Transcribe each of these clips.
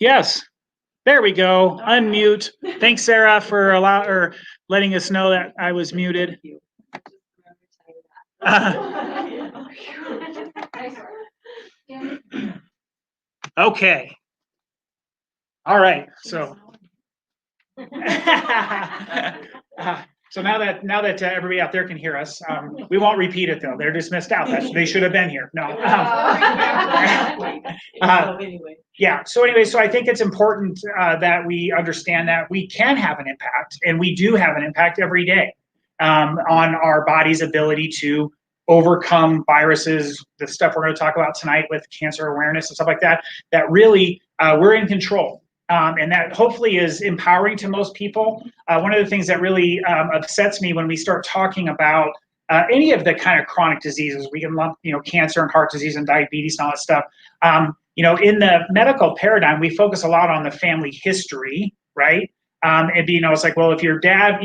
Yes, there we go. Unmute. Thanks, Sarah, for letting us know that I was muted. Okay. All right. So, so now that everybody out there can hear us, we won't repeat it though. They're just missed out. They should have been here. No. Yeah. So anyway, so I think it's important that we understand that we can have an impact, and we do have an impact every day on our body's ability to overcome viruses, the stuff we're going to talk about tonight with cancer awareness and stuff like that, that really we're in control. And that hopefully is empowering to most people. One of the things that really upsets me when we start talking about any of the kind of chronic diseases, we can lump, cancer and heart disease and diabetes and all that stuff. In the medical paradigm, we focus a lot on the family history, right? And it's like, well, if your dad,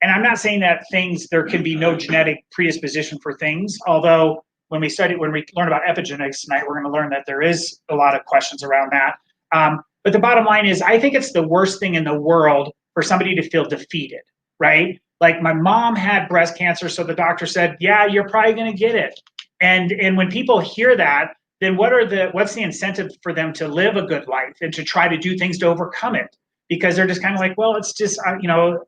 and I'm not saying that there can be no genetic predisposition for things, although when we learn about epigenetics tonight, we're going to learn that there is a lot of questions around that. But the bottom line is, I think it's the worst thing in the world for somebody to feel defeated, right? Like my mom had breast cancer, so the doctor said, yeah, you're probably going to get it. And when people hear that, then what's the incentive for them to live a good life and to try to do things to overcome it? Because they're just kind of like, well, it's just,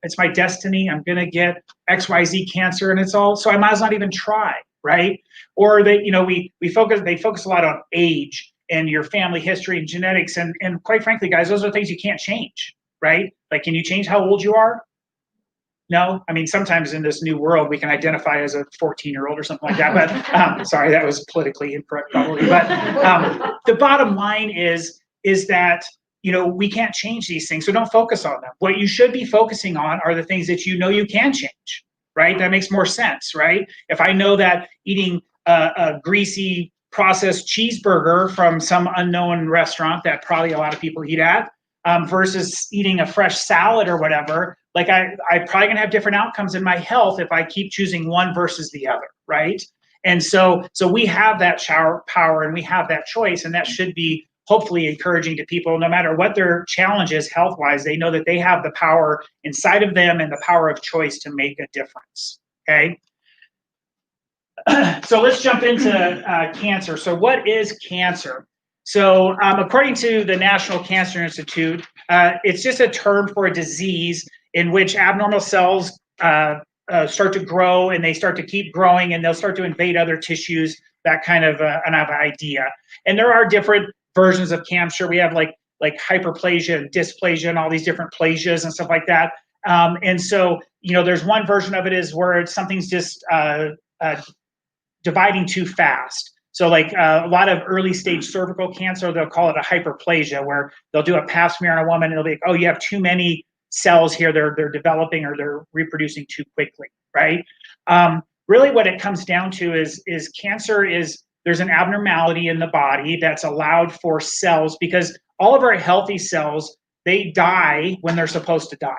it's my destiny. I'm going to get XYZ cancer and it's all, so I might as well not even try, right? Or they focus a lot on age and your family history and genetics. And quite frankly, guys, those are things you can't change, right? Like, can you change how old you are? No. I mean, sometimes in this new world, we can identify as a 14-year-old or something like that. But sorry, that was politically incorrect probably. But the bottom line is that, we can't change these things. So don't focus on them. What you should be focusing on are the things that you can change, right? That makes more sense, right? If I know that eating a greasy processed cheeseburger from some unknown restaurant that probably a lot of people eat at versus eating a fresh salad or whatever, like I'm probably gonna have different outcomes in my health if I keep choosing one versus the other, right? And so we have that power and we have that choice, and that should be hopefully encouraging to people, no matter what their challenge is health-wise. They know that they have the power inside of them and the power of choice to make a difference, okay? So let's jump into cancer. So what is cancer? So according to the National Cancer Institute, it's just a term for a disease in which abnormal cells start to grow, and they start to keep growing, and they'll start to invade other tissues, that kind of an idea. And there are different versions of cancer. We have like hyperplasia and dysplasia and all these different plasias and stuff like that. And so, there's one version of it is where something's just dividing too fast. So like a lot of early stage cervical cancer, they'll call it a hyperplasia, where they'll do a pap smear on a woman and it'll be like, oh, you have too many cells here. They're developing or they're reproducing too quickly, right? Really what it comes down to is cancer is, there's an abnormality in the body that's allowed for cells, because all of our healthy cells, they die when they're supposed to die.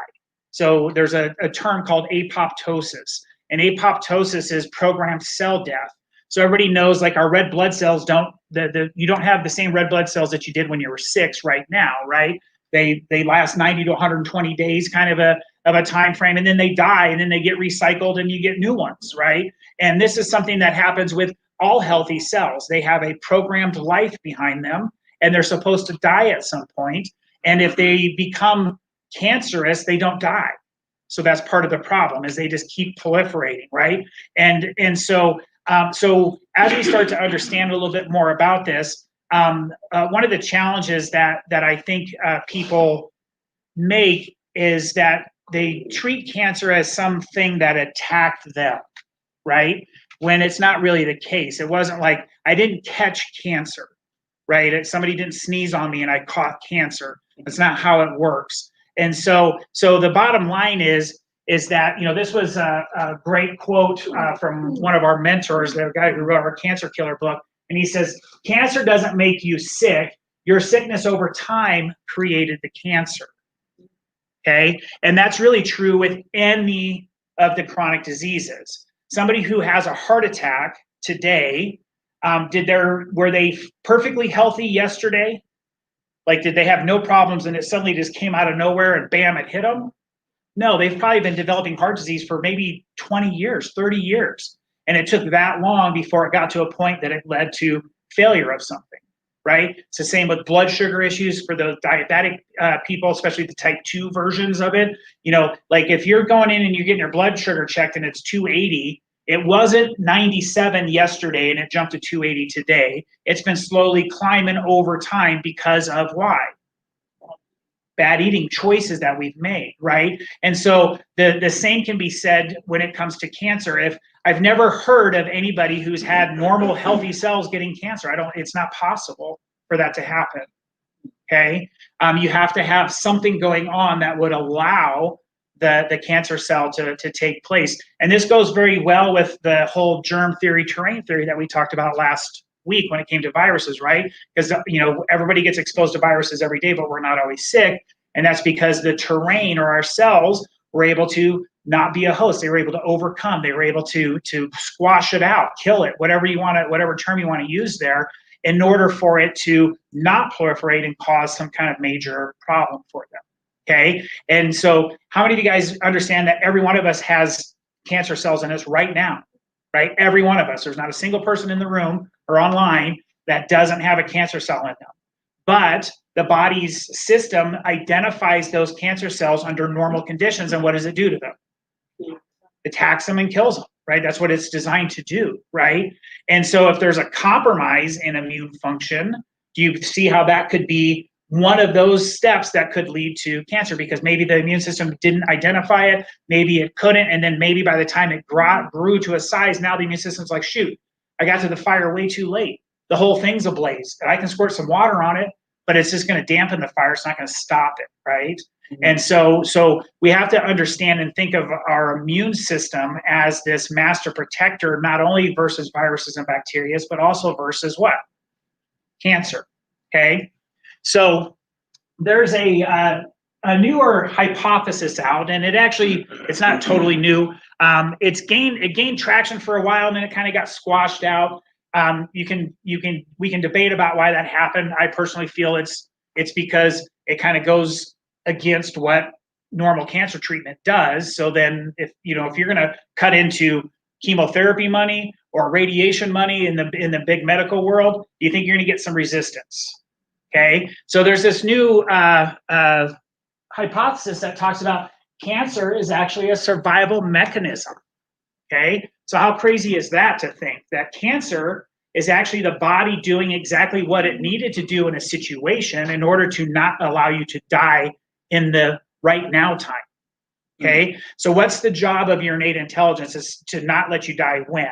So there's a term called apoptosis. And apoptosis is programmed cell death. So everybody knows, like, our red blood cells you don't have the same red blood cells that you did when you were 6 right now, right? They last 90 to 120 days, kind of a time frame, and then they die, and then they get recycled and you get new ones, right? And this is something that happens with all healthy cells. They have a programmed life behind them, and they're supposed to die at some point. And if they become cancerous, they don't die. So that's part of the problem, is they just keep proliferating, right? And so as we start to understand a little bit more about this, one of the challenges that I think people make is that they treat cancer as something that attacked them, right? When it's not really the case. It wasn't like, I didn't catch cancer, right? Somebody didn't sneeze on me and I caught cancer. That's not how it works. And so the bottom line is that, this was a great quote from one of our mentors, the guy who wrote our Cancer Killer book. And he says, cancer doesn't make you sick. Your sickness over time created the cancer. Okay. And that's really true with any of the chronic diseases. Somebody who has a heart attack today, were they perfectly healthy yesterday? Like, did they have no problems and it suddenly just came out of nowhere and bam, it hit them? No, they've probably been developing heart disease for maybe 20 years, 30 years. And it took that long before it got to a point that it led to failure of something, right? It's the same with blood sugar issues for those diabetic people, especially the type 2 versions of it. You know, like if you're going in and you're getting your blood sugar checked and it's 280, it wasn't 97 yesterday and it jumped to 280 today. It's been slowly climbing over time because of why? Bad eating choices that we've made, right? And so the same can be said when it comes to cancer. If I've never heard of anybody who's had normal healthy cells getting cancer, it's not possible for that to happen. Okay, you have to have something going on that would allow the cancer cell to take place. And this goes very well with the whole germ theory, terrain theory that we talked about last week when it came to viruses, right? Because, you know, everybody gets exposed to viruses every day, but we're not always sick. And that's because the terrain or our cells were able to not be a host. They were able to overcome. They were able to squash it out, kill it, whatever you want to, whatever term you want to use there, in order for it to not proliferate and cause some kind of major problem for them. Okay. And so how many of you guys understand that every one of us has cancer cells in us right now? Right? Every one of us. There's not a single person in the room or online that doesn't have a cancer cell in them. But the body's system identifies those cancer cells under normal conditions, and what does it do to them? It attacks them and kills them, right? That's what it's designed to do, right? And so if there's a compromise in immune function, do you see how that could be one of those steps that could lead to cancer? Because maybe the immune system didn't identify it, maybe it couldn't, and then maybe by the time it grew to a size, now the immune system's like, shoot, I got to the fire way too late. The whole thing's ablaze. And I can squirt some water on it, but it's just going to dampen the fire. It's not going to stop it, right? Mm-hmm. And so we have to understand and think of our immune system as this master protector, not only versus viruses and bacteria, but also versus what? Cancer, okay? So there's a newer hypothesis out, and it's not totally new. It gained traction for a while, and then it kind of got squashed out. We can debate about why that happened. I personally feel it's because it kind of goes against what normal cancer treatment does. So then if you're going to cut into chemotherapy money or radiation money in the big medical world, you think you're going to get some resistance. Okay, so there's this new hypothesis that talks about cancer is actually a survival mechanism. Okay, so how crazy is that to think that cancer is actually the body doing exactly what it needed to do in a situation in order to not allow you to die in the right now time. Okay, so what's the job of your innate intelligence? Is to not let you die when?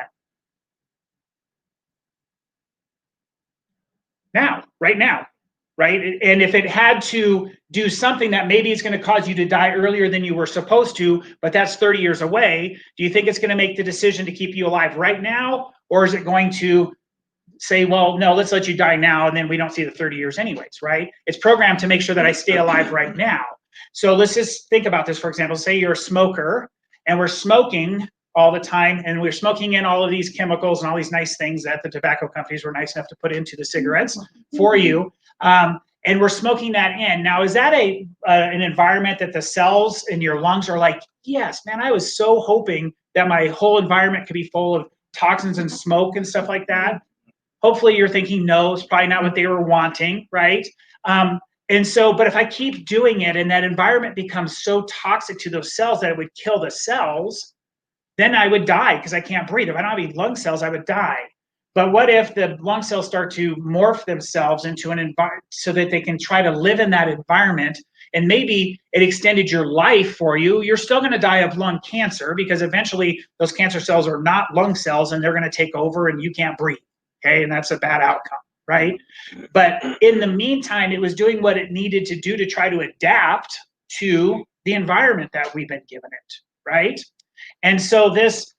Now, right now. Right? And if it had to do something that maybe it's going to cause you to die earlier than you were supposed to, but that's 30 years away, do you think it's going to make the decision to keep you alive right now? Or is it going to say, well, no, let's let you die now, and then we don't see the 30 years anyways, right? It's programmed to make sure that I stay alive right now. So let's just think about this, for example. Say you're a smoker, and we're smoking all the time, and we're smoking in all of these chemicals and all these nice things that the tobacco companies were nice enough to put into the cigarettes for you. And we're smoking that in. Now, is that an environment that the cells in your lungs are like, yes, man, I was so hoping that my whole environment could be full of toxins and smoke and stuff like that? Hopefully you're thinking, no, it's probably not what they were wanting, right? And so, but if I keep doing it and that environment becomes so toxic to those cells that it would kill the cells, then I would die because I can't breathe. If I don't have any lung cells, I would die. But what if the lung cells start to morph themselves into an environment so that they can try to live in that environment, and maybe it extended your life for you? You're still going to die of lung cancer because eventually those cancer cells are not lung cells and they're going to take over and you can't breathe. Okay, and that's a bad outcome, right? But in the meantime, it was doing what it needed to do to try to adapt to the environment that we've been given it, right? And so this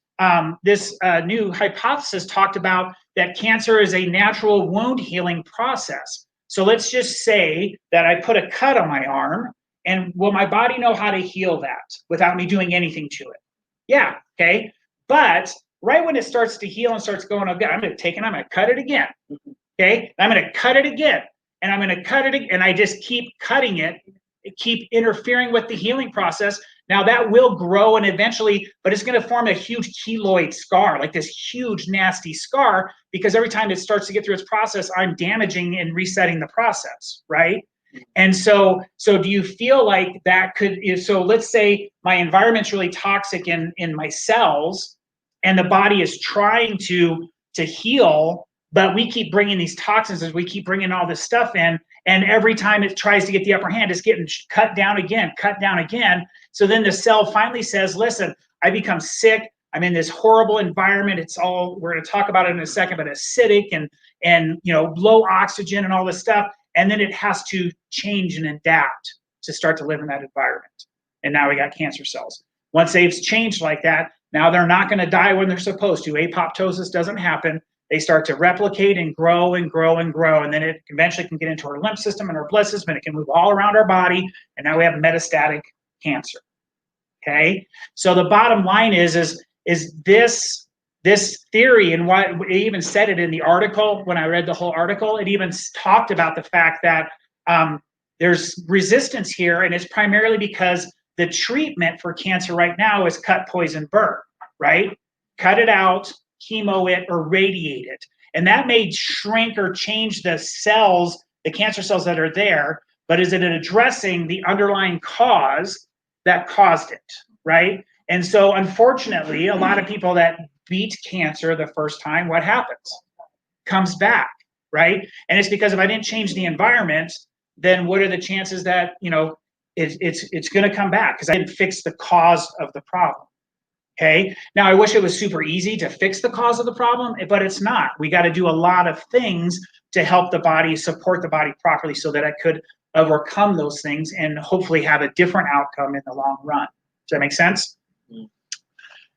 new hypothesis talked about that cancer is a natural wound healing process. So let's just say that I put a cut on my arm, and will my body know how to heal that without me doing anything to it? Yeah, okay. But right when it starts to heal and starts going, I'm going to take it, I'm going to cut it again. Okay, I'm going to cut it again. and I'm going to cut it, and I just keep cutting it, keep interfering with the healing process. Now that will grow and eventually, but it's going to form a huge keloid scar, like this huge nasty scar, because every time it starts to get through its process, I'm damaging and resetting the process, right? And so do you feel like that could, so let's say my environment's really toxic in my cells, and the body is trying to heal, but we keep bringing these toxins as we keep bringing all this stuff in, and every time it tries to get the upper hand, it's getting cut down again. So then the cell finally says, listen, I become sick. I'm in this horrible environment. It's all, we're going to talk about it in a second, but acidic and low oxygen and all this stuff. And then it has to change and adapt to start to live in that environment. And now we got cancer cells. Once they've changed like that, now they're not going to die when they're supposed to. Apoptosis doesn't happen. They start to replicate and grow and grow and grow, and then it eventually can get into our lymph system and our blood system, and it can move all around our body, and now we have metastatic cancer. Okay, so the bottom line is this theory, and what it even said it in the article when I read the whole article. It even talked about the fact that there's resistance here, and it's primarily because the treatment for cancer right now is cut, poison, burn. Right, cut it out, chemo it, or radiate it. And that may shrink or change the cells, the cancer cells that are there, but is it addressing the underlying cause that caused it, right? And so unfortunately, a lot of people that beat cancer the first time, what happens? Comes back, right? And it's because if I didn't change the environment, then what are the chances that, it's going to come back? Because I didn't fix the cause of the problem. Okay. Now, I wish it was super easy to fix the cause of the problem, but it's not. We got to do a lot of things to help the body, support the body properly so that it could overcome those things and hopefully have a different outcome in the long run. Does that make sense? Mm-hmm.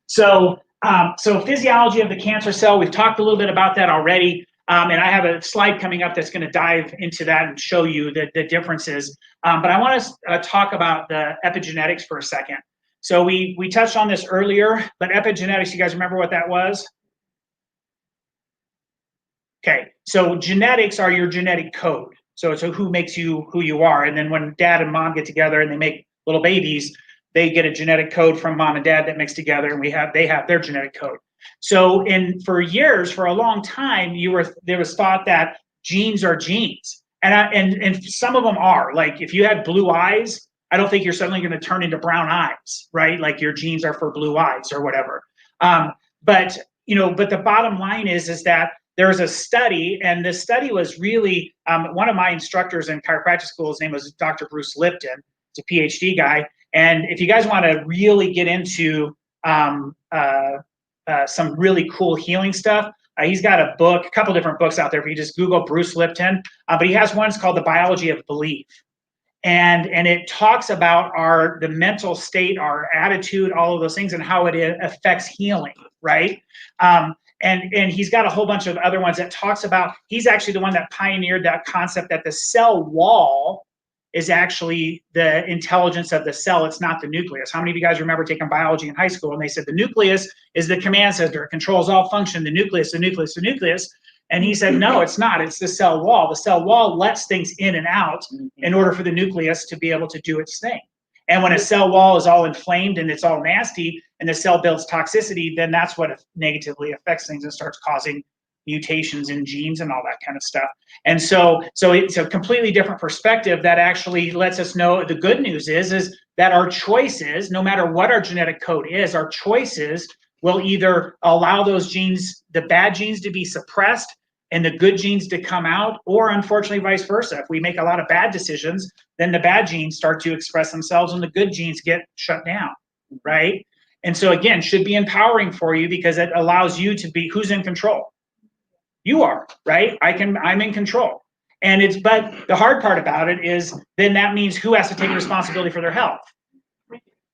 So physiology of the cancer cell, we've talked a little bit about that already. And I have a slide coming up that's going to dive into that and show you the differences. But I want to talk about the epigenetics for a second. So we touched on this earlier, but epigenetics, you guys remember what that was? Okay, so genetics are your genetic code. So it's who makes you who you are. And then when dad and mom get together and they make little babies, they get a genetic code from mom and dad that mix together, and they have their genetic code. So for years, for a long time, there was thought that genes are genes. And some of them are. Like if you had blue eyes, I don't think you're suddenly going to turn into brown eyes, right? Like your genes are for blue eyes or whatever. But the bottom line is that there was a study, and this study was really one of my instructors in chiropractic school. His name was Dr. Bruce Lipton. He's a PhD guy. And if you guys want to really get into some really cool healing stuff, he's got a couple different books out there. If you just Google Bruce Lipton, but he has one called The Biology of Belief. And it talks about the mental state, our attitude, all of those things, and how it affects healing, right? And he's got a whole bunch of other ones that talks about, he's actually the one that pioneered that concept that the cell wall is actually the intelligence of the cell. It's not the nucleus. How many of you guys remember taking biology in high school and they said the nucleus is the command center, it controls all function, the nucleus. And he said, no, it's not. It's the cell wall. The cell wall lets things in and out in order for the nucleus to be able to do its thing. And when a cell wall is all inflamed and it's all nasty and the cell builds toxicity, then that's what negatively affects things and starts causing mutations in genes and all that kind of stuff. And so it's a completely different perspective that actually lets us know the good news is that our choices, no matter what our genetic code is, our choices will either allow those genes, the bad genes, to be suppressed and the good genes to come out, or unfortunately vice versa. If we make a lot of bad decisions, then the bad genes start to express themselves and the good genes get shut down, right? And so again, should be empowering for you because it allows you to be who's in control. You are, right? I'm in control. But the hard part about it is then that means who has to take responsibility for their health?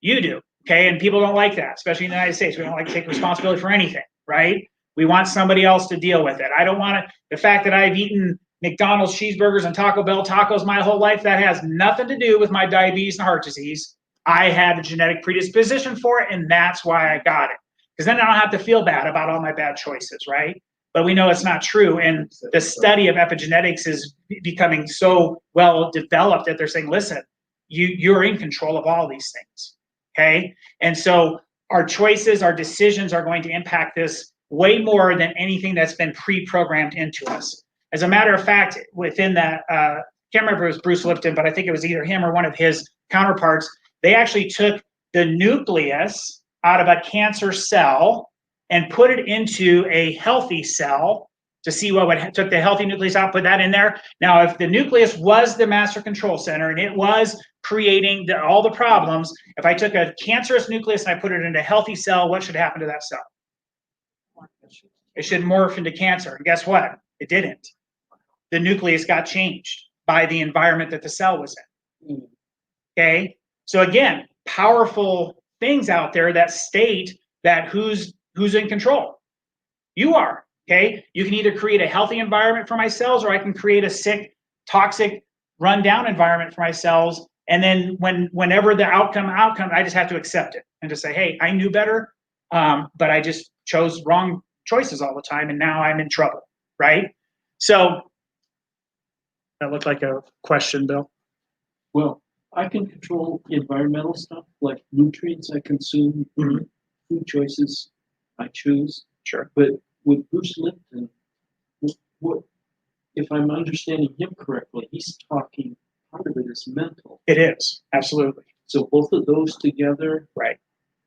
You do. Okay, and people don't like that, especially in the United States. We don't like to take responsibility for anything, right? We want somebody else to deal with it. I don't want to, the fact that I've eaten McDonald's cheeseburgers and Taco Bell tacos my whole life, that has nothing to do with my diabetes and heart disease. I had a genetic predisposition for it, and that's why I got it. Because then I don't have to feel bad about all my bad choices, right? but we know it's not true. And the study of epigenetics is becoming so well developed that they're saying, listen, you're in control of all these things, okay? And so our choices, our decisions are going to impact this way more than anything that's been pre-programmed into us. As a matter of fact, within that, can't remember if it was Bruce Lipton, but I think it was either him or one of his counterparts, they actually took the nucleus out of a cancer cell and put it into a healthy cell to see what would, took the healthy nucleus out, put that in there. Now, if the nucleus was the master control center and it was creating all the problems, if I took a cancerous nucleus and I put it in a healthy cell, what should happen to that cell? It should morph into cancer. And guess what? It didn't. The nucleus got changed by the environment that the cell was in. Okay? So again, powerful things out there that state that who's in control. You are. Okay? You can either create a healthy environment for my cells, or I can create a sick, toxic, run-down environment for my cells. And then whenever the outcome, I just have to accept it and just say, hey, I knew better, but I just chose wrong choices all the time, and now I'm in trouble, right? So that looked like a question, Bill. Well, I can control environmental stuff like nutrients I consume, food choices I choose. Sure. But with Bruce Lipton, what if I'm understanding him correctly, he's talking part of it is mental. It is, absolutely. So both of those together. Right.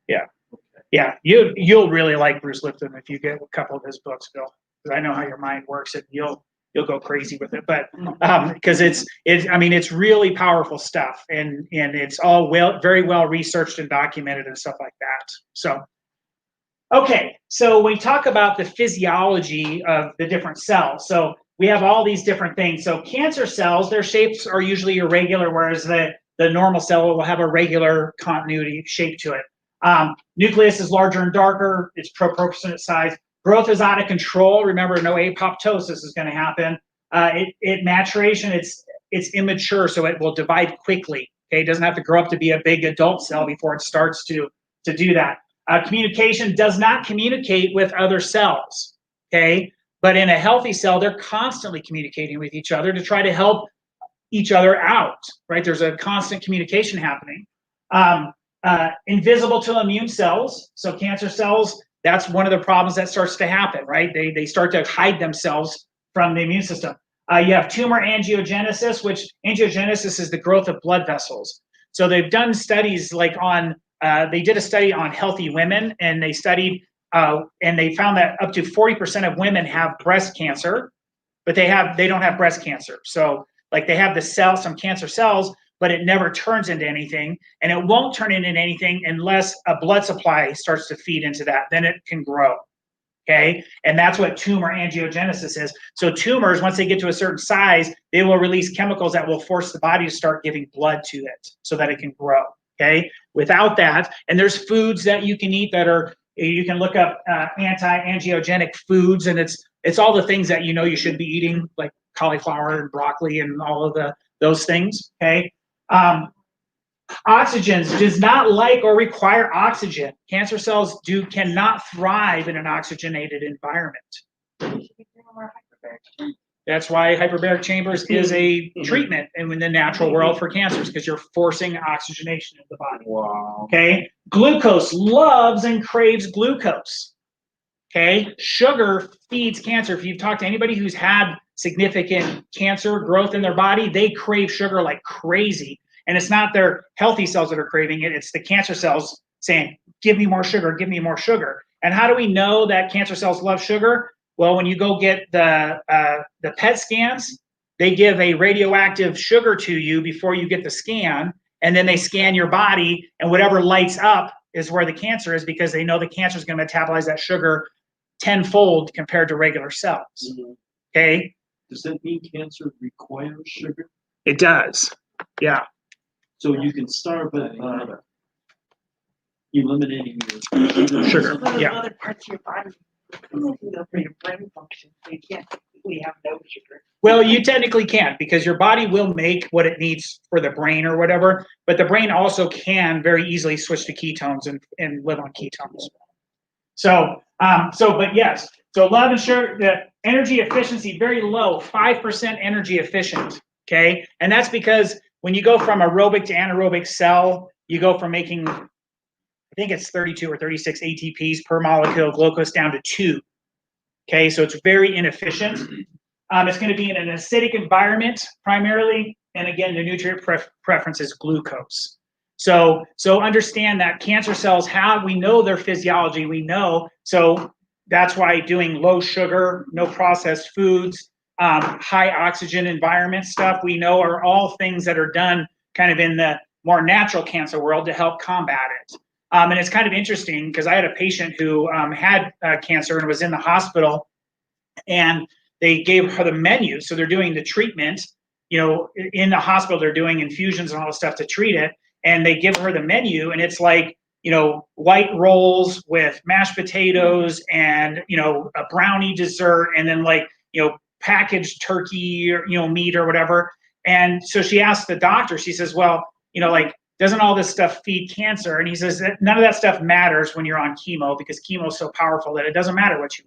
Yeah. Okay. Yeah. You'll really like Bruce Lipton if you get a couple of his books, Bill. Because I know how your mind works, and you'll go crazy with it. But because it's really powerful stuff, and it's all very well researched and documented and stuff like that. So okay, so we talk about the physiology of the different cells. So we have all these different things. So cancer cells, their shapes are usually irregular, whereas the normal cell will have a regular continuity shape to it. Nucleus is larger and darker. It's proportionate size. Growth is out of control. Remember, no apoptosis is going to happen. Maturation, it's immature, so it will divide quickly. Okay, it doesn't have to grow up to be a big adult cell before it starts to do that. Communication does not communicate with other cells. Okay, but in a healthy cell, they're constantly communicating with each other to try to help each other out. Right, there's a constant communication happening. Invisible to immune cells. So cancer cells, that's one of the problems that starts to happen, right? They start to hide themselves from the immune system. You have tumor angiogenesis, which angiogenesis is the growth of blood vessels. So they've done studies like they did a study on healthy women, and they studied, and they found that up to 40% of women have breast cancer, but they don't have breast cancer. So like they have some cancer cells, but it never turns into anything, and it won't turn into anything unless a blood supply starts to feed into that. Then it can grow, okay? And that's what tumor angiogenesis is. So tumors, once they get to a certain size, they will release chemicals that will force the body to start giving blood to it so that it can grow, okay? Without that, and there's foods that you can eat that you can look up anti-angiogenic foods, and it's all the things that you should be eating, like cauliflower and broccoli and all of those things, okay? Oxygen does not like or require oxygen. Cancer cells cannot thrive in an oxygenated environment. That's why hyperbaric chambers is a treatment in the natural world for cancers, because you're forcing oxygenation in the body. Wow. Okay. Glucose loves and craves glucose. Okay. Sugar feeds cancer. If you've talked to anybody who's had significant cancer growth in their body, they crave sugar like crazy. And it's not their healthy cells that are craving it. It's the cancer cells saying, give me more sugar, give me more sugar. And how do we know that cancer cells love sugar? Well, when you go get the PET scans, they give a radioactive sugar to you before you get the scan. And then they scan your body, and whatever lights up is where the cancer is, because they know the cancer is going to metabolize that sugar tenfold compared to regular cells. Okay? Does that mean cancer requires sugar? It does. Yeah. So you can starve it by eliminating your sugar. But Yeah. other parts of your body, for your brain function, so you can't technically have no sugar. Well, you technically can't, because your body will make what it needs for the brain or whatever, but the brain also can very easily switch to ketones and live on ketones. But yes, so love and sugar, the energy efficiency, very low, 5% energy efficient, okay? And that's because when you go from aerobic to anaerobic cell, you go from making, I think it's 32 or 36 ATPs per molecule of glucose down to 2, okay? So it's very inefficient. It's going to be in an acidic environment primarily, and again, the nutrient preference is glucose. So understand that cancer cells we know their physiology, we know, so that's why doing low sugar, no processed foods, high oxygen environment stuff, we know are all things that are done kind of in the more natural cancer world to help combat it. And it's kind of interesting because I had a patient who had cancer and was in the hospital, and they gave her the menu. So they're doing the treatment, in the hospital, they're doing infusions and all this stuff to treat it. And they give her the menu, and it's like, white rolls with mashed potatoes and, a brownie dessert, and then like, packaged turkey or, meat or whatever. And so she asked the doctor, she says, well, like, doesn't all this stuff feed cancer? And he says that none of that stuff matters when you're on chemo, because chemo is so powerful that it doesn't matter what you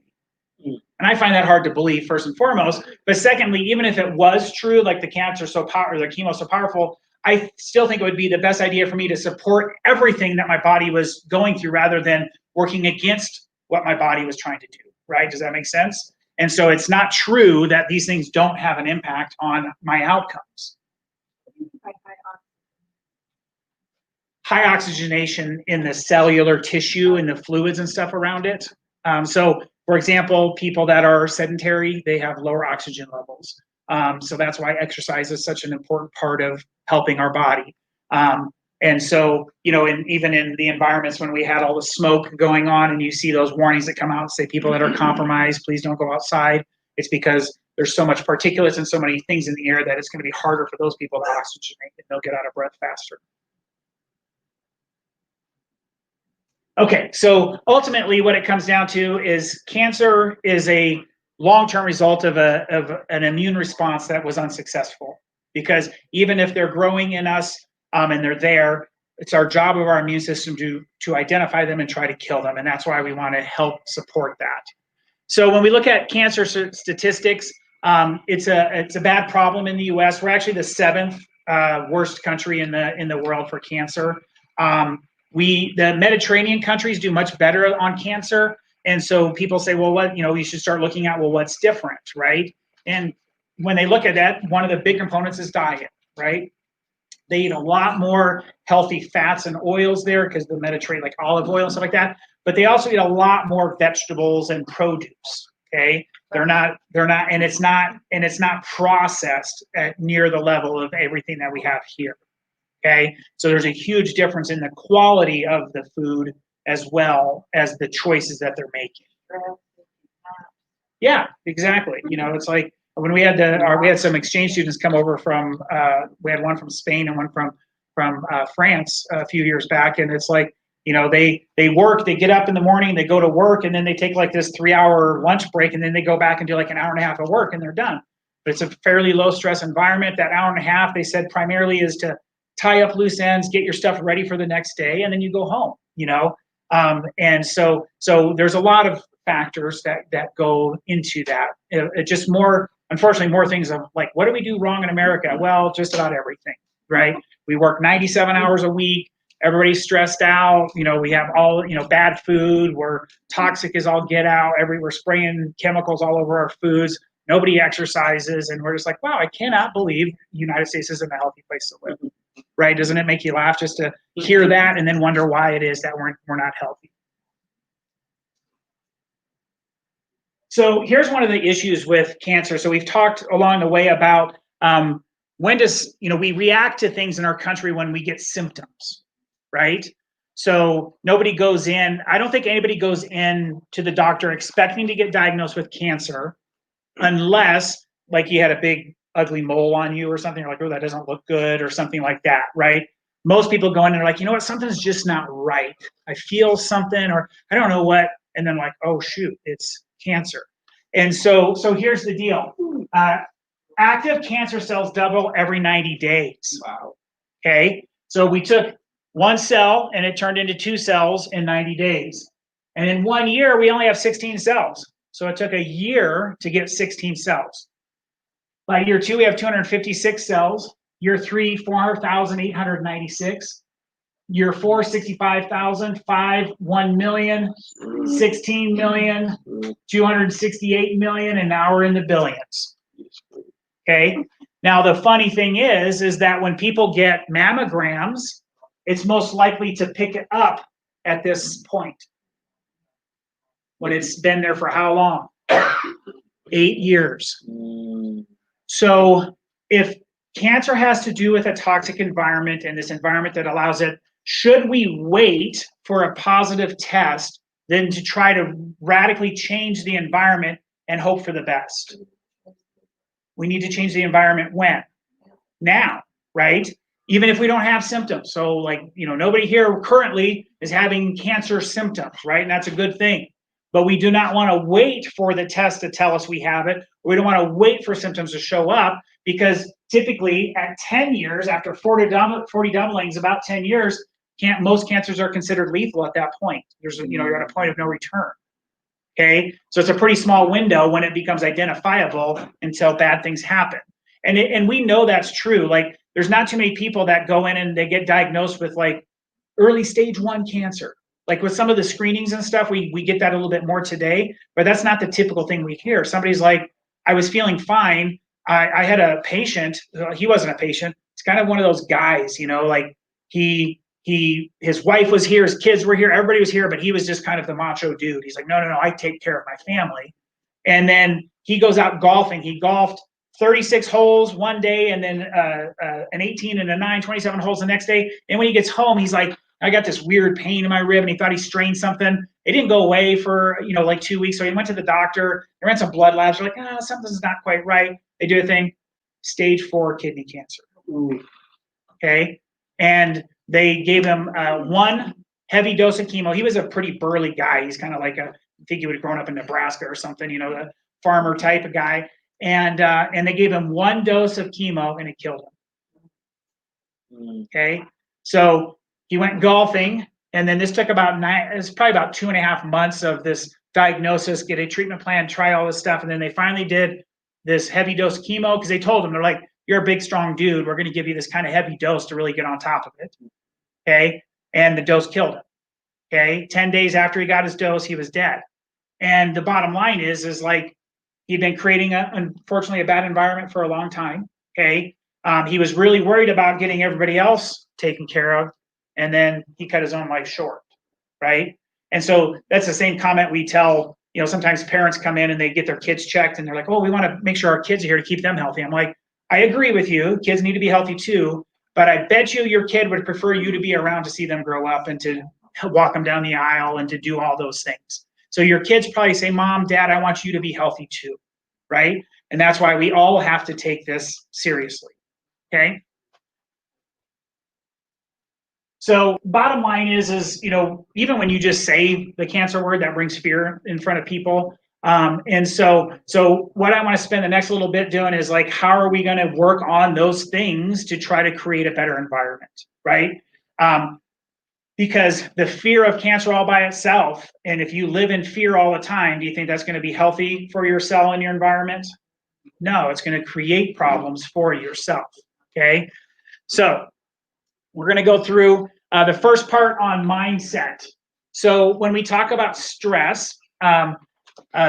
eat. And I find that hard to believe, first and foremost. But secondly, even if it was true, like the cancer so powerful, the chemo so powerful, I still think it would be the best idea for me to support everything that my body was going through rather than working against what my body was trying to do, right? Does that make sense? And so it's not true that these things don't have an impact on my outcomes. High oxygenation in the cellular tissue and the fluids and stuff around it. So, for example, people that are sedentary, they have lower oxygen levels. So that's why exercise is such an important part of helping our body. And so, even in the environments when we had all the smoke going on, and you see those warnings that come out and say people that are compromised, please don't go outside. It's because there's so much particulates and so many things in the air that it's going to be harder for those people to oxygenate, and they'll get out of breath faster. Okay, so ultimately what it comes down to is cancer is a long-term result of an immune response that was unsuccessful. Because even if they're growing in us and they're there, it's our job of our immune system to identify them and try to kill them. And that's why we want to help support that. So when we look at cancer statistics, it's a bad problem in the US. We're actually the 7th worst country in the world for cancer. The Mediterranean countries do much better on cancer. And so people say, well, you should start looking at, well, what's different, right? And when they look at that, one of the big components is diet, right? They eat a lot more healthy fats and oils there because the Mediterranean, like olive oil and stuff like that. But they also eat a lot more vegetables and produce, okay? They're not, and it's not processed at near the level of everything that we have here. Okay, so there's a huge difference in the quality of the food as well as the choices that they're making. Yeah, exactly. It's like when we had some exchange students come over from, we had one from Spain and one from France a few years back, and it's like, they work, they get up in the morning, they go to work, and then they take like this 3-hour lunch break, and then they go back and do like an hour and a half of work, and they're done. But it's a fairly low stress environment. That hour and a half, they said, primarily is to tie up loose ends, get your stuff ready for the next day, and then you go home, and so there's a lot of factors that go into that. It just unfortunately, more things of like, what do we do wrong in America? Well, just about everything, right? We work 97 hours a week. Everybody's stressed out. We have all, bad food. We're toxic as all get out. We're spraying chemicals all over our foods. Nobody exercises, and we're just like, wow, I cannot believe the United States isn't a healthy place to live. Right? Doesn't it make you laugh just to hear that and then wonder why it is that we're not healthy? So here's one of the issues with cancer. So we've talked along the way about when we react to things in our country when we get symptoms, right? So nobody goes in, I don't think anybody goes in to the doctor expecting to get diagnosed with cancer unless like you had a big ugly mole on you or something, like, oh, that doesn't look good or something like that, right? Most people go in and they're like, you know what, something's just not right. I feel something or I don't know what, and then like, oh shoot, it's cancer. And so here's the deal. Active cancer cells double every 90 days. Wow. Okay, so we took one cell and it turned into 2 cells in 90 days. And in 1 year, we only have 16 cells. So it took a year to get 16 cells. By year 2, we have 256 cells. Year 3, 400,896. Year 4, 65,000. 5, 1 million. 16 million. 268 million. And now we're in the billions. Okay. Now, the funny thing is that when people get mammograms, it's most likely to pick it up at this point. When it's been there for how long? 8 years. So if cancer has to do with a toxic environment and this environment that allows it, should we wait for a positive test than to try to radically change the environment and hope for the best? We need to change the environment when? Now, right? Even if we don't have symptoms. So like, nobody here currently is having cancer symptoms, right? And that's a good thing. But we do not want to wait for the test to tell us we have it. We don't want to wait for symptoms to show up, because typically at 10 years, after 40 doublings, about 10 years, most cancers are considered lethal at that point. You're at a point of no return. Okay, so it's a pretty small window when it becomes identifiable until bad things happen. And we know that's true. Like, there's not too many people that go in and they get diagnosed with like early stage 1 cancer. Like with some of the screenings and stuff, we get that a little bit more today, but that's not the typical thing we hear. Somebody's like, I was feeling fine. I had a patient. He wasn't a patient. It's kind of one of those guys, like his wife was here, his kids were here, everybody was here, but he was just kind of the macho dude. He's like, no, I take care of my family. And then he goes out golfing. He golfed 36 holes one day, and then an 18 and a 9, 27 holes the next day. And when he gets home, he's like, I got this weird pain in my rib, and he thought he strained something. It didn't go away for, like 2 weeks. So he went to the doctor. They ran some blood labs. They're like, something's not quite right. They do a thing, stage 4 kidney cancer. Ooh. Okay. And they gave him 1 heavy dose of chemo. He was a pretty burly guy. He's kind of like I think he would have grown up in Nebraska or something, the farmer type of guy. And they gave him 1 dose of chemo, and it killed him. Okay. So he went golfing, and then this took about it's probably about 2.5 months of this diagnosis, get a treatment plan, try all this stuff. And then they finally did this heavy dose chemo, because they told him, they're like, you're a big, strong dude. We're going to give you this kind of heavy dose to really get on top of it. Okay. And the dose killed him. Okay. 10 days after he got his dose, he was dead. And the bottom line is like, he'd been creating unfortunately a bad environment for a long time. Okay. He was really worried about getting everybody else taken care of. And then he cut his own life short. Right. And so that's the same comment we tell, sometimes parents come in and they get their kids checked, and they're like, oh, we want to make sure our kids are here to keep them healthy. I'm like, I agree with you. Kids need to be healthy too. But I bet you your kid would prefer you to be around to see them grow up and to walk them down the aisle and to do all those things. So your kids probably say, Mom, Dad, I want you to be healthy too. Right. And that's why we all have to take this seriously. Okay. So bottom line is, even when you just say the cancer word, that brings fear in front of people. And so what I want to spend the next little bit doing is like, how are we going to work on those things to try to create a better environment, right? Because the fear of cancer all by itself, and if you live in fear all the time, do you think that's going to be healthy for your cell and your environment? No, it's going to create problems for yourself, okay? So we're going to go through the first part on mindset. So when we talk about stress,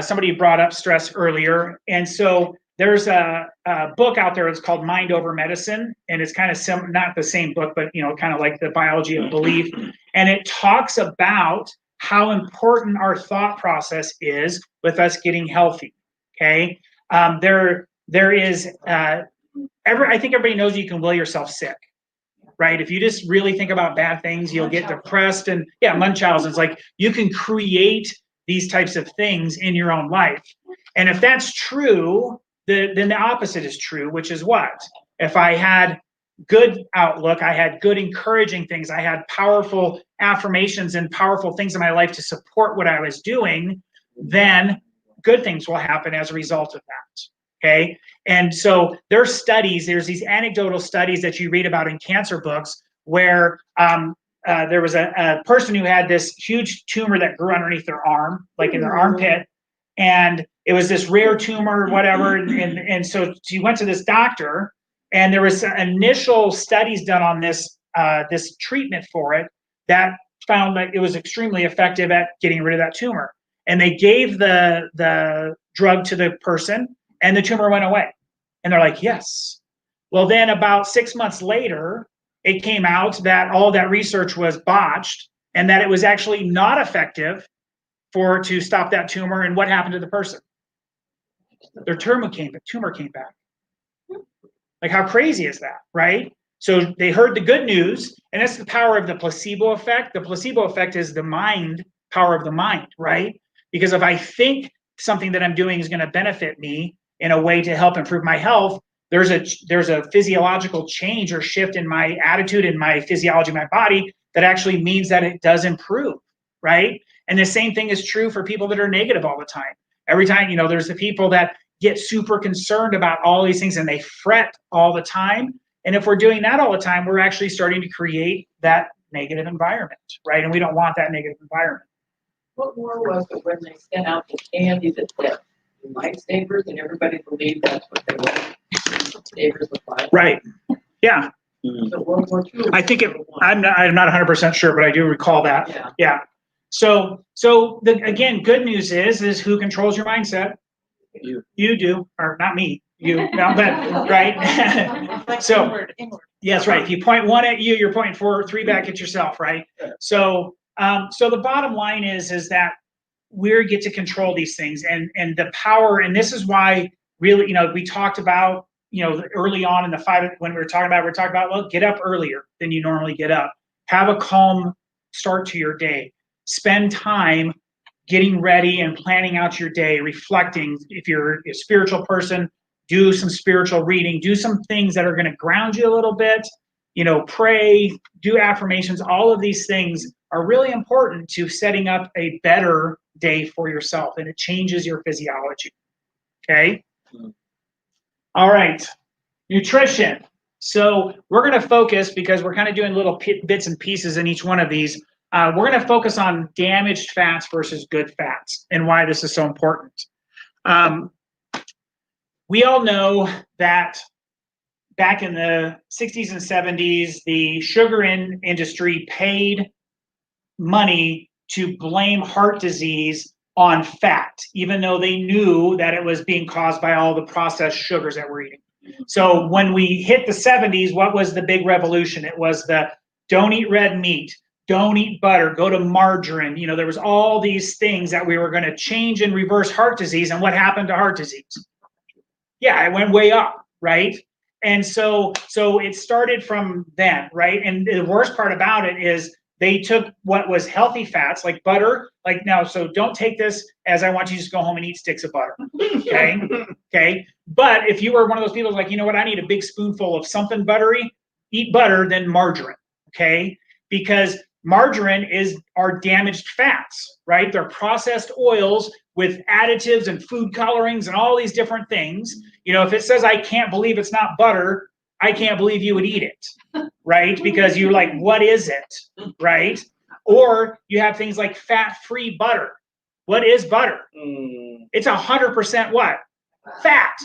somebody brought up stress earlier. And so there's a book out there. It's called Mind Over Medicine. And it's kind of not the same book, but, kind of like the biology of belief. And it talks about how important our thought process is with us getting healthy. Okay. There is, I think everybody knows you can will yourself sick. Right? If you just really think about bad things, you'll get depressed. And Munchausen's, like, you can create these types of things in your own life. And if that's true, then the opposite is true, which is what? If I had good outlook, I had good encouraging things, I had powerful affirmations and powerful things in my life to support what I was doing, then good things will happen as a result of that. Okay. And so there's these anecdotal studies that you read about in cancer books where there was a person who had this huge tumor that grew underneath their arm, like in their armpit, and it was this rare tumor, whatever. And so she went to this doctor, and there was initial studies done on this this treatment for it that found that it was extremely effective at getting rid of that tumor. And they gave the drug to the person, and the tumor went away. And they're like, yes. Well, then about 6 months later, it came out that all that research was botched and that it was actually not effective to stop that tumor. And what happened to the person? Their tumor came back. Like, how crazy is that, right? So they heard the good news, and that's the power of the placebo effect. The placebo effect is the mind, power of the mind, right? Because if I think something that I'm doing is going to benefit me in a way to help improve my health, there's a physiological change or shift in my attitude and my physiology, my body, that actually means that it does improve, right? And the same thing is true for people that are negative all the time. Every time, there's the people that get super concerned about all these things and they fret all the time. And if we're doing that all the time, we're actually starting to create that negative environment, right? And we don't want that negative environment. What more was it when they sent out the candy that said lifesavers, and everybody believed that's what they were? Savers with life. Right. Yeah. So World War II. I think I'm not 100% sure, but I do recall that. Yeah. Yeah. So again, good news is who controls your mindset? You do, or not me. You, no, but right. So Inward. yes, right. If you point one at you, you're pointing three back at yourself, right? So the bottom line is that we get to control these things, and the power, and this is why really, we talked about, early on in the fight when we were talking about, well, get up earlier than you normally get up. Have a calm start to your day. Spend time getting ready and planning out your day, reflecting. If you're a spiritual person, do some spiritual reading, do some things that are going to ground you a little bit, pray, do affirmations. All of these things are really important to setting up a better day for yourself, and it changes your physiology. Okay? All right. Nutrition. So we're going to focus, because we're kind of doing little bits and pieces in each one of these. We're going to focus on damaged fats versus good fats and why this is so important. We all know that back in the 60s and 70s, the sugar industry paid money to blame heart disease on fat, even though they knew that it was being caused by all the processed sugars that we're eating. So when we hit the 70s, what was the big revolution? It was the don't eat red meat, don't eat butter, go to margarine. There was all these things that we were going to change and reverse heart disease. And what happened to heart disease? Yeah, it went way up, right? And so it started from then, right? And the worst part about it is they took what was healthy fats, like butter, so don't take this as I want you to just go home and eat sticks of butter, okay? Okay? But if you were one of those people like, you know what, I need a big spoonful of something buttery, eat butter, then margarine, okay? Because margarine are damaged fats, right? They're processed oils with additives and food colorings and all these different things. If it says, I can't believe it's not butter, I can't believe you would eat it, right? Because you're like, what is it, right? Or you have things like fat-free butter. What is butter? It's 100% what? Fat.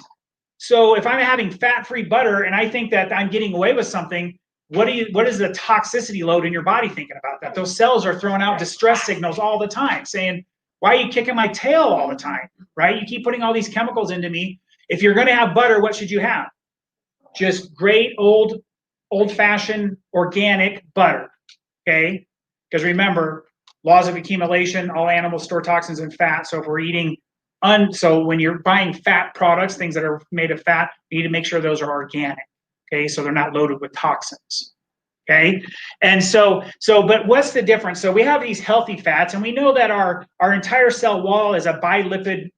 So if I'm having fat-free butter and I think that I'm getting away with something, what is the toxicity load in your body thinking about that? Those cells are throwing out distress signals all the time, saying, why are you kicking my tail all the time, right? You keep putting all these chemicals into me. If you're going to have butter, what should you have? Just great old-fashioned organic butter, okay? Because remember, laws of accumulation, all animals store toxins in fat. So if we're eating, so when you're buying fat products, things that are made of fat, you need to make sure those are organic, okay? So they're not loaded with toxins, okay? And but what's the difference? So we have these healthy fats, and we know that our entire cell wall is a bilipid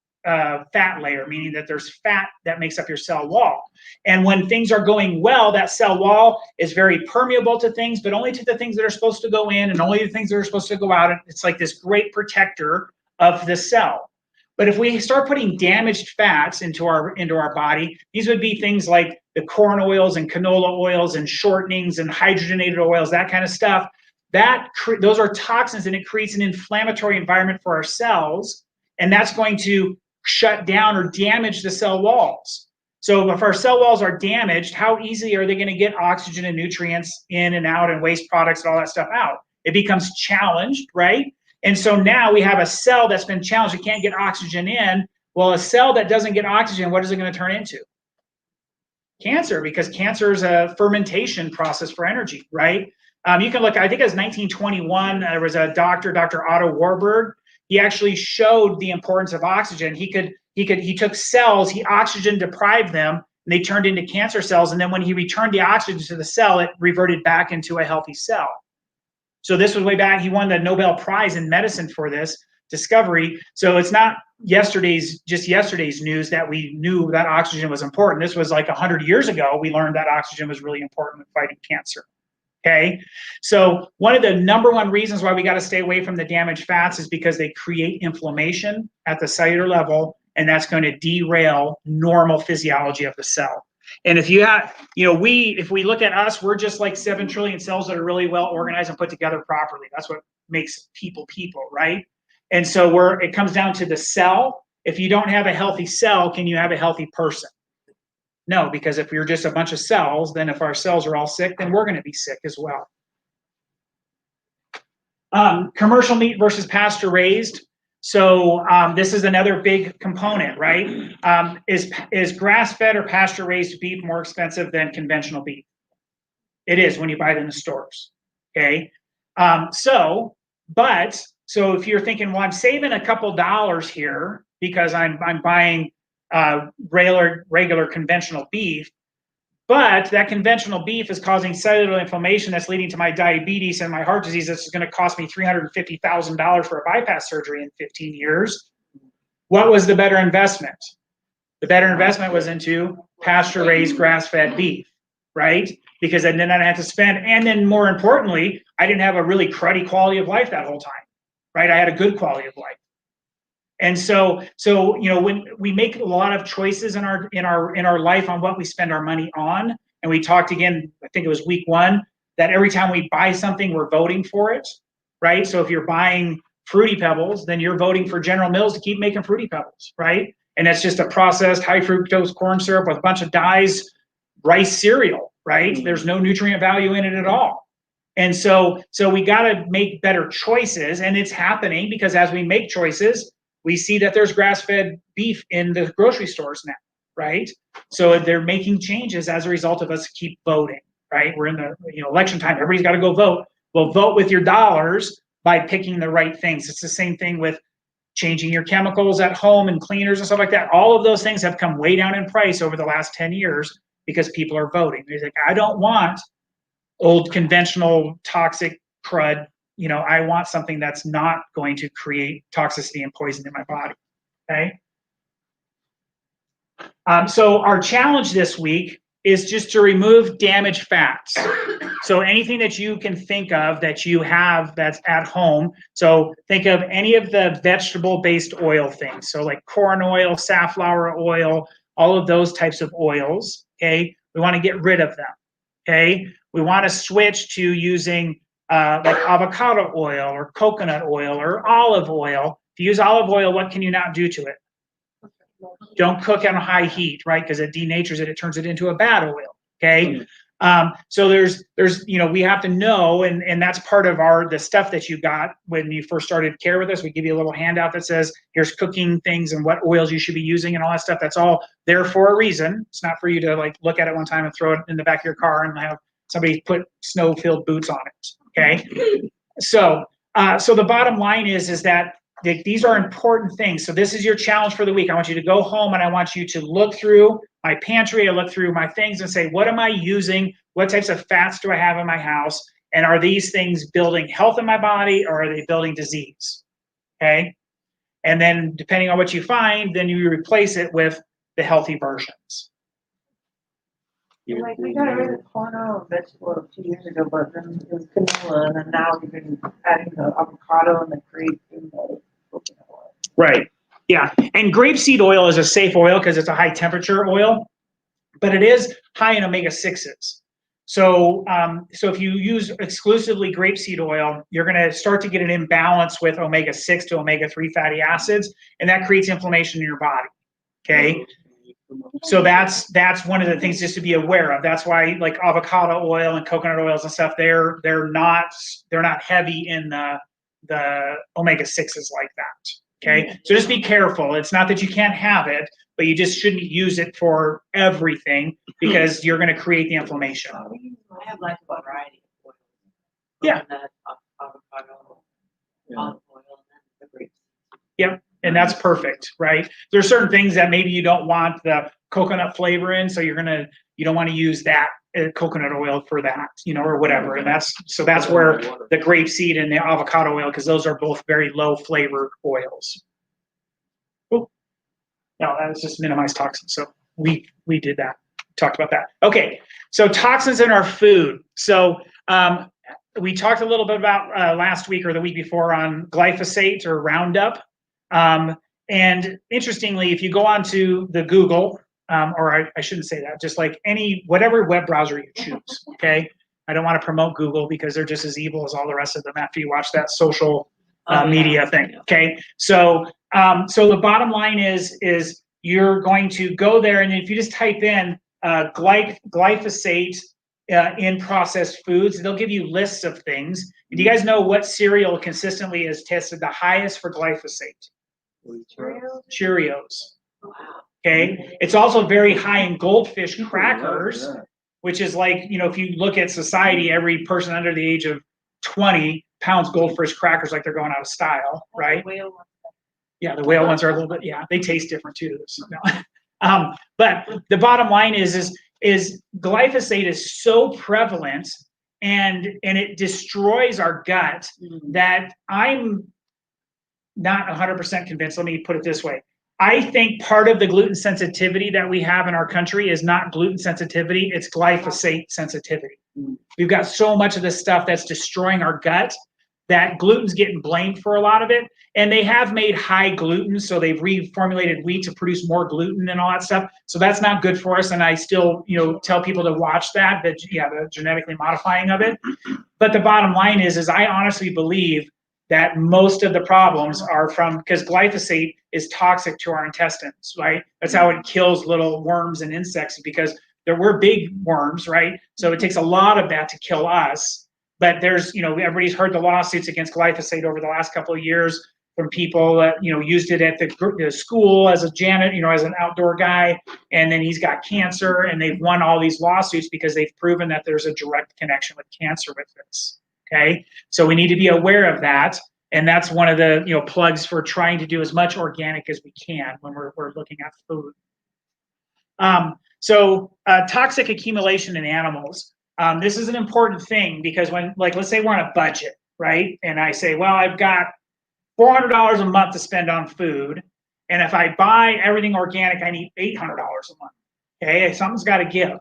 fat layer, meaning that there's fat that makes up your cell wall. And when things are going well, that cell wall is very permeable to things, but only to the things that are supposed to go in and only the things that are supposed to go out. It's like this great protector of the cell. But if we start putting damaged fats into our body, these would be things like the corn oils and canola oils and shortenings and hydrogenated oils, that kind of stuff. those are toxins, and it creates an inflammatory environment for our cells, and that's going to shut down or damage the cell walls. So if our cell walls are damaged, how easily are they going to get oxygen and nutrients in and out and waste products and all that stuff out? It becomes challenged, right? And so now we have a cell that's been challenged. It can't get oxygen in. Well, a cell that doesn't get oxygen, what is it going to turn into? Cancer, because cancer is a fermentation process for energy, right? You can look, I think it was 1921, there was a doctor, Dr. Otto Warburg. He actually showed the importance of oxygen. He took cells, he oxygen deprived them, and they turned into cancer cells. And then when he returned the oxygen to the cell, it reverted back into a healthy cell. So this was way back. He won the Nobel Prize in medicine for this discovery. So it's not just yesterday's news that we knew that oxygen was important. This was like 100 years ago. We learned that oxygen was really important in fighting cancer. Okay, so one of the #1 reasons why we got to stay away from the damaged fats is because they create inflammation at the cellular level, and that's going to derail normal physiology of the cell. And if you have, if we look at us, we're just like 7 trillion cells that are really well organized and put together properly. That's what makes people, right? And so it comes down to the cell. If you don't have a healthy cell, can you have a healthy person? No, because if we're just a bunch of cells, then if our cells are all sick, then we're going to be sick as well. Commercial meat versus pasture raised. So this is another big component, right? Is grass-fed or pasture-raised beef more expensive than conventional beef? It is when you buy it in the stores, okay? So if you're thinking, well, I'm saving a couple dollars here because I'm buying regular conventional beef, but that conventional beef is causing cellular inflammation that's leading to my diabetes and my heart disease. That's going to cost me $350,000 for a bypass surgery in 15 years. What was the better investment? The better investment was into pasture-raised, grass-fed beef, right? Because then I didn't have to spend, and then more importantly, I didn't have a really cruddy quality of life that whole time, right? I had a good quality of life. And so when we make a lot of choices in our life on what we spend our money on, and we talked again, I think it was week 1, that every time we buy something, we're voting for it, right? So if you're buying Fruity Pebbles, then you're voting for General Mills to keep making Fruity Pebbles, right? And that's just a processed high fructose corn syrup with a bunch of dyes, rice cereal, right? There's no nutrient value in it at all. And so we got to make better choices, and it's happening because as we make choices, we see that there's grass-fed beef in the grocery stores now, right? So they're making changes as a result of us keep voting, right? We're in the election time. Everybody's got to go vote. Well, vote with your dollars by picking the right things. It's the same thing with changing your chemicals at home and cleaners and stuff like that. All of those things have come way down in price over the last 10 years because people are voting. They're like, I don't want old conventional toxic crud. I want something that's not going to create toxicity and poison in my body, okay? So our challenge this week is just to remove damaged fats. So anything that you can think of that you have that's at home. So think of any of the vegetable-based oil things. So like corn oil, safflower oil, all of those types of oils, okay? We want to get rid of them, okay? We want to switch to using like avocado oil or coconut oil or olive oil. If you use olive oil, what can you not do to it? Don't cook on high heat, right? Because it denatures it, it turns it into a bad oil, okay? So there's we have to know, and that's part of the stuff that you got when you first started care with us. We give you a little handout that says, here's cooking things and what oils you should be using and all that stuff. That's all there for a reason. It's not for you to like look at it one time and throw it in the back of your car and have somebody put snow-filled boots on it. Okay, so the bottom line is that these are important things. So this is your challenge for the week. I want you to go home and I want you to look through my pantry, I look through my things and say, what am I using? What types of fats do I have in my house? And are these things building health in my body or are they building disease? Okay, and then depending on what you find, then you replace it with the healthy versions. Like we got rid of corn oil and vegetable 2 years ago, but then it was canola, and then now we've been adding the avocado and the grape and the coconut oil. Right. Yeah. And grapeseed oil is a safe oil because it's a high temperature oil, but it is high in omega-6s. So if you use exclusively grapeseed oil, you're going to start to get an imbalance with omega-6 to omega-3 fatty acids, and that creates inflammation in your body. Okay. So that's one of the things just to be aware of. That's why like avocado oil and coconut oils and stuff, they're not heavy in the omega-6s like that. Okay. So just be careful. It's not that you can't have it, but you just shouldn't use it for everything because you're going to create the inflammation. I have like a variety of oils. Yeah. Coconut, avocado, olive oil, and the grapes. Yep. And that's perfect, right? There's certain things that maybe you don't want the coconut flavor in, so you don't want to use that coconut oil for that, or whatever. And that's where the grapeseed and the avocado oil, because those are both very low flavor oils. Oh, no, that was just minimize toxins. So we did that, talked about that. Okay, so toxins in our food. So we talked a little bit about last week or the week before on glyphosate or Roundup. And interestingly, if you go onto the Google, or I shouldn't say that, just like whatever web browser you choose, okay? I don't want to promote Google because they're just as evil as all the rest of them after you watch that social media thing, okay? So the bottom line is you're going to go there, and if you just type in glyphosate in processed foods, they'll give you lists of things. And do you guys know what cereal consistently is tested the highest for glyphosate? Cheerios. Wow. Okay. It's also very high in goldfish crackers, which is like, if you look at society, every person under the age of 20 pounds goldfish crackers like they're going out of style, right? Yeah, the whale ones are a little bit, they taste different too. But the bottom line is glyphosate is so prevalent and it destroys our gut that I'm not 100% convinced. Let me put it this way. I think part of the gluten sensitivity that we have in our country is not gluten sensitivity, it's glyphosate sensitivity. We've got so much of this stuff that's destroying our gut that gluten's getting blamed for a lot of it. And they have made high gluten, so they've reformulated wheat to produce more gluten and all that stuff. So that's not good for us. And I still, tell people to watch the genetically modifying of it. But the bottom line is I honestly believe that most of the problems are because glyphosate is toxic to our intestines, right? That's how it kills little worms and insects, because we're big worms, right? So it takes a lot of that to kill us. But there's, everybody's heard the lawsuits against glyphosate over the last couple of years from people that, used it at the school as a janitor, as an outdoor guy, and then he's got cancer, and they've won all these lawsuits because they've proven that there's a direct connection with cancer with this. Okay, so we need to be aware of that, and that's one of the plugs for trying to do as much organic as we can when we're looking at food. Toxic accumulation in animals. This is an important thing because when, let's say we're on a budget, right? And I say, well, I've got $400 a month to spend on food, and if I buy everything organic, I need $800 a month. Okay, something's got to give.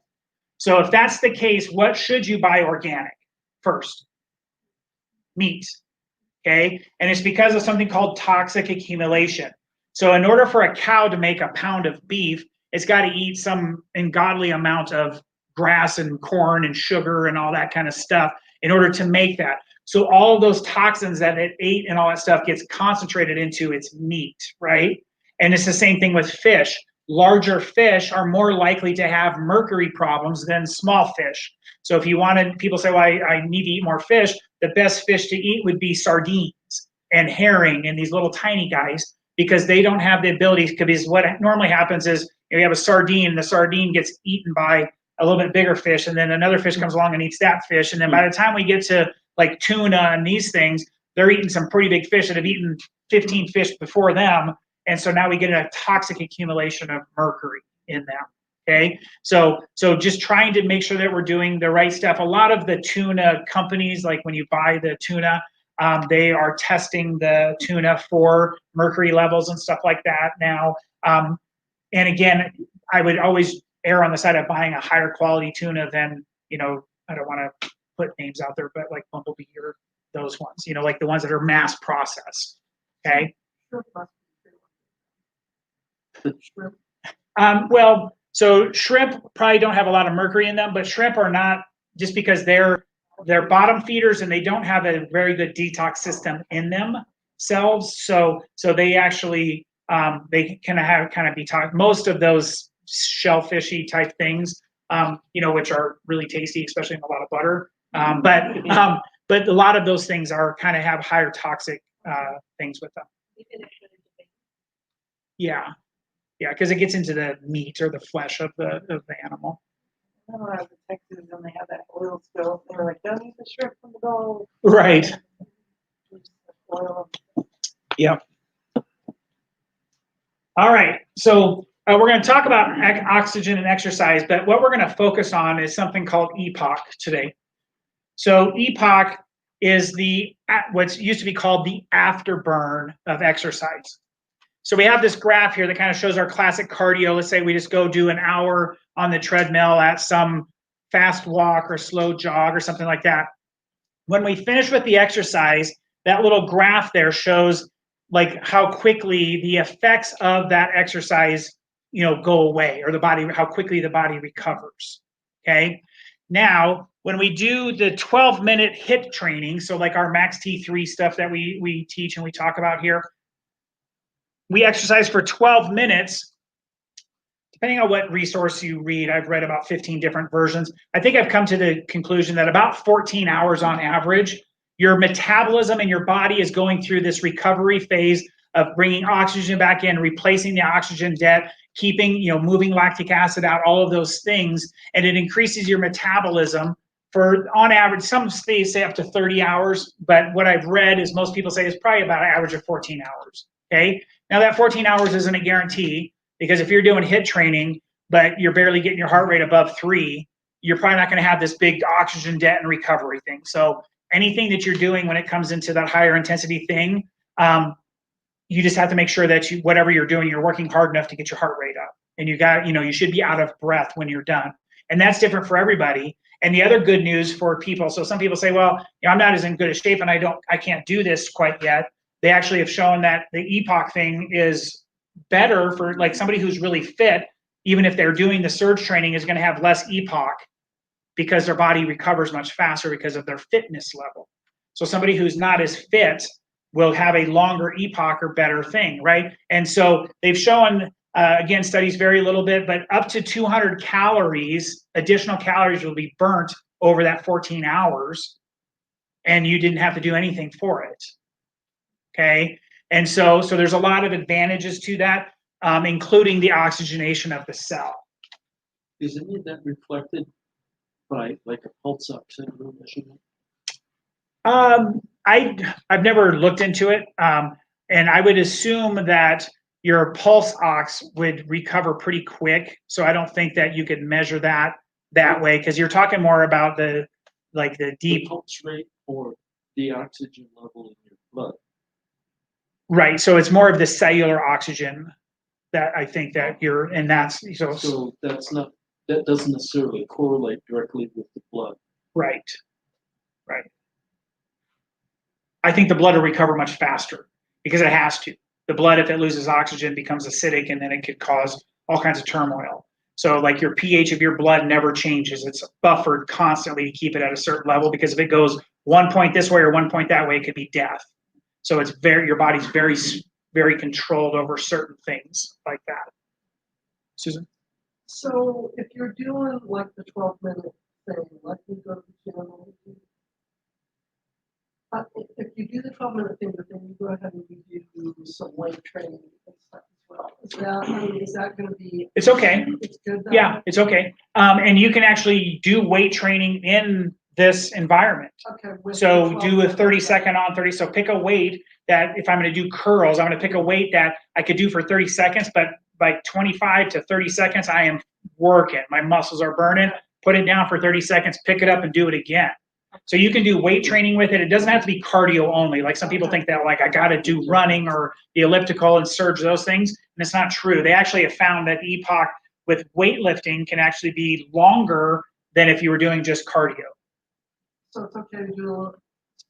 So if that's the case, what should you buy organic first? Meat. Okay, and it's because of something called toxic accumulation. So in order for a cow to make a pound of beef, it's got to eat some ungodly amount of grass and corn and sugar and all that kind of stuff in order to make that. So all of those toxins that it ate and all that stuff gets concentrated into its meat, right? And it's the same thing with fish. Larger fish are more likely to have mercury problems than small fish. So if you wanted, people say, well, I need to eat more fish. The best fish to eat would be sardines and herring and these little tiny guys, because they don't have the ability, because what normally happens is you have a sardine, and the sardine gets eaten by a little bit bigger fish, and then another fish comes along and eats that fish. And then by the time we get to like tuna and these things, they're eating some pretty big fish that have eaten 15 fish before them. And so now we get a toxic accumulation of mercury in them. Okay, so just trying to make sure that we're doing the right stuff. A lot of the tuna companies, like when you buy the tuna, they are testing the tuna for mercury levels and stuff like that now. And again, I would always err on the side of buying a higher quality tuna than, I don't want to put names out there, but like Bumblebee or those ones, like the ones that are mass processed. Okay. So shrimp probably don't have a lot of mercury in them, but shrimp are not just because they're bottom feeders and they don't have a very good detox system in themselves. So they actually they can kind of be most of those shellfishy type things, which are really tasty, especially in a lot of butter. But a lot of those things are kind of have higher toxic things with them. Yeah, because it gets into the meat or the flesh of the animal. I don't know, I was in Texas and they had that oil spill. They were like, don't eat the shrimp from the bowl. Right. Oil. Yep. All right. So we're going to talk about oxygen and exercise, but what we're going to focus on is something called epoc today. So epoc is what's used to be called the afterburn of exercise. So we have this graph here that kind of shows our classic cardio. Let's say we just go do an hour on the treadmill at some fast walk or slow jog or something like that. When we finish with the exercise, that little graph there shows like how quickly the effects of that exercise, go away, or how quickly the body recovers. Okay. Now, when we do the 12-minute HIIT training, so like our Max T3 stuff that we teach and we talk about here, we exercise for 12 minutes. Depending on what resource you read, I've read about 15 different versions. I think I've come to the conclusion that about 14 hours on average, your metabolism and your body is going through this recovery phase of bringing oxygen back in, replacing the oxygen debt, keeping, moving lactic acid out, all of those things, and it increases your metabolism for, on average, some studies say up to 30 hours, but what I've read is most people say it's probably about an average of 14 hours, okay? Now that 14 hours isn't a guarantee, because if you're doing HIIT training, but you're barely getting your heart rate above 3, you're probably not going to have this big oxygen debt and recovery thing. So anything that you're doing when it comes into that higher intensity thing, you just have to make sure that whatever you're doing, you're working hard enough to get your heart rate up. And you should be out of breath when you're done. And that's different for everybody. And the other good news for people, so some people say, well, I'm not as in good a shape and I can't do this quite yet. They actually have shown that the epoc thing is better for like somebody who's really fit, even if they're doing the surge training, is going to have less epoc because their body recovers much faster because of their fitness level. So somebody who's not as fit will have a longer epoc or better thing, right? And so they've shown, again, studies vary a little bit, but up to 200 calories, additional calories will be burnt over that 14 hours, and you didn't have to do anything for it, okay? And so there's a lot of advantages to that, including the oxygenation of the cell. Is any of that reflected by like a pulse oximeter measurement? I've never looked into it, and I would assume that your pulse ox would recover pretty quick. So I don't think that you could measure that way, because you're talking more about the deep pulse rate or the oxygen level in your blood. Right. So it's more of the cellular oxygen that I think that you're, and that's so that doesn't necessarily correlate directly with the blood. Right. I think the blood will recover much faster because it has to. The blood, if it loses oxygen, becomes acidic, and then it could cause all kinds of turmoil. So like your pH of your blood never changes. It's buffered constantly to keep it at a certain level, because if it goes 1 point this way or 1 point that way, it could be death. So it's your body's very, very controlled over certain things like that. Susan? So if you're doing like the 12-minute thing, let me go to the gym. If you do the 12-minute thing, but then you go ahead and you do some weight training and stuff as well. Is that going to be? It's okay. It's good. Yeah, it's okay. And you can actually do weight training in this environment. Okay. So do a 30-second on 30. So pick a weight that, if I'm going to do curls, I'm going to pick a weight that I could do for 30 seconds, but by 25 to 30 seconds, I am working. My muscles are burning. Put it down for 30 seconds, pick it up and do it again. So you can do weight training with it. It doesn't have to be cardio only. Like some people think that like I got to do running or the elliptical and surge, those things. And it's not true. They actually have found that epoc with weightlifting can actually be longer than if you were doing just cardio. So it's okay to do,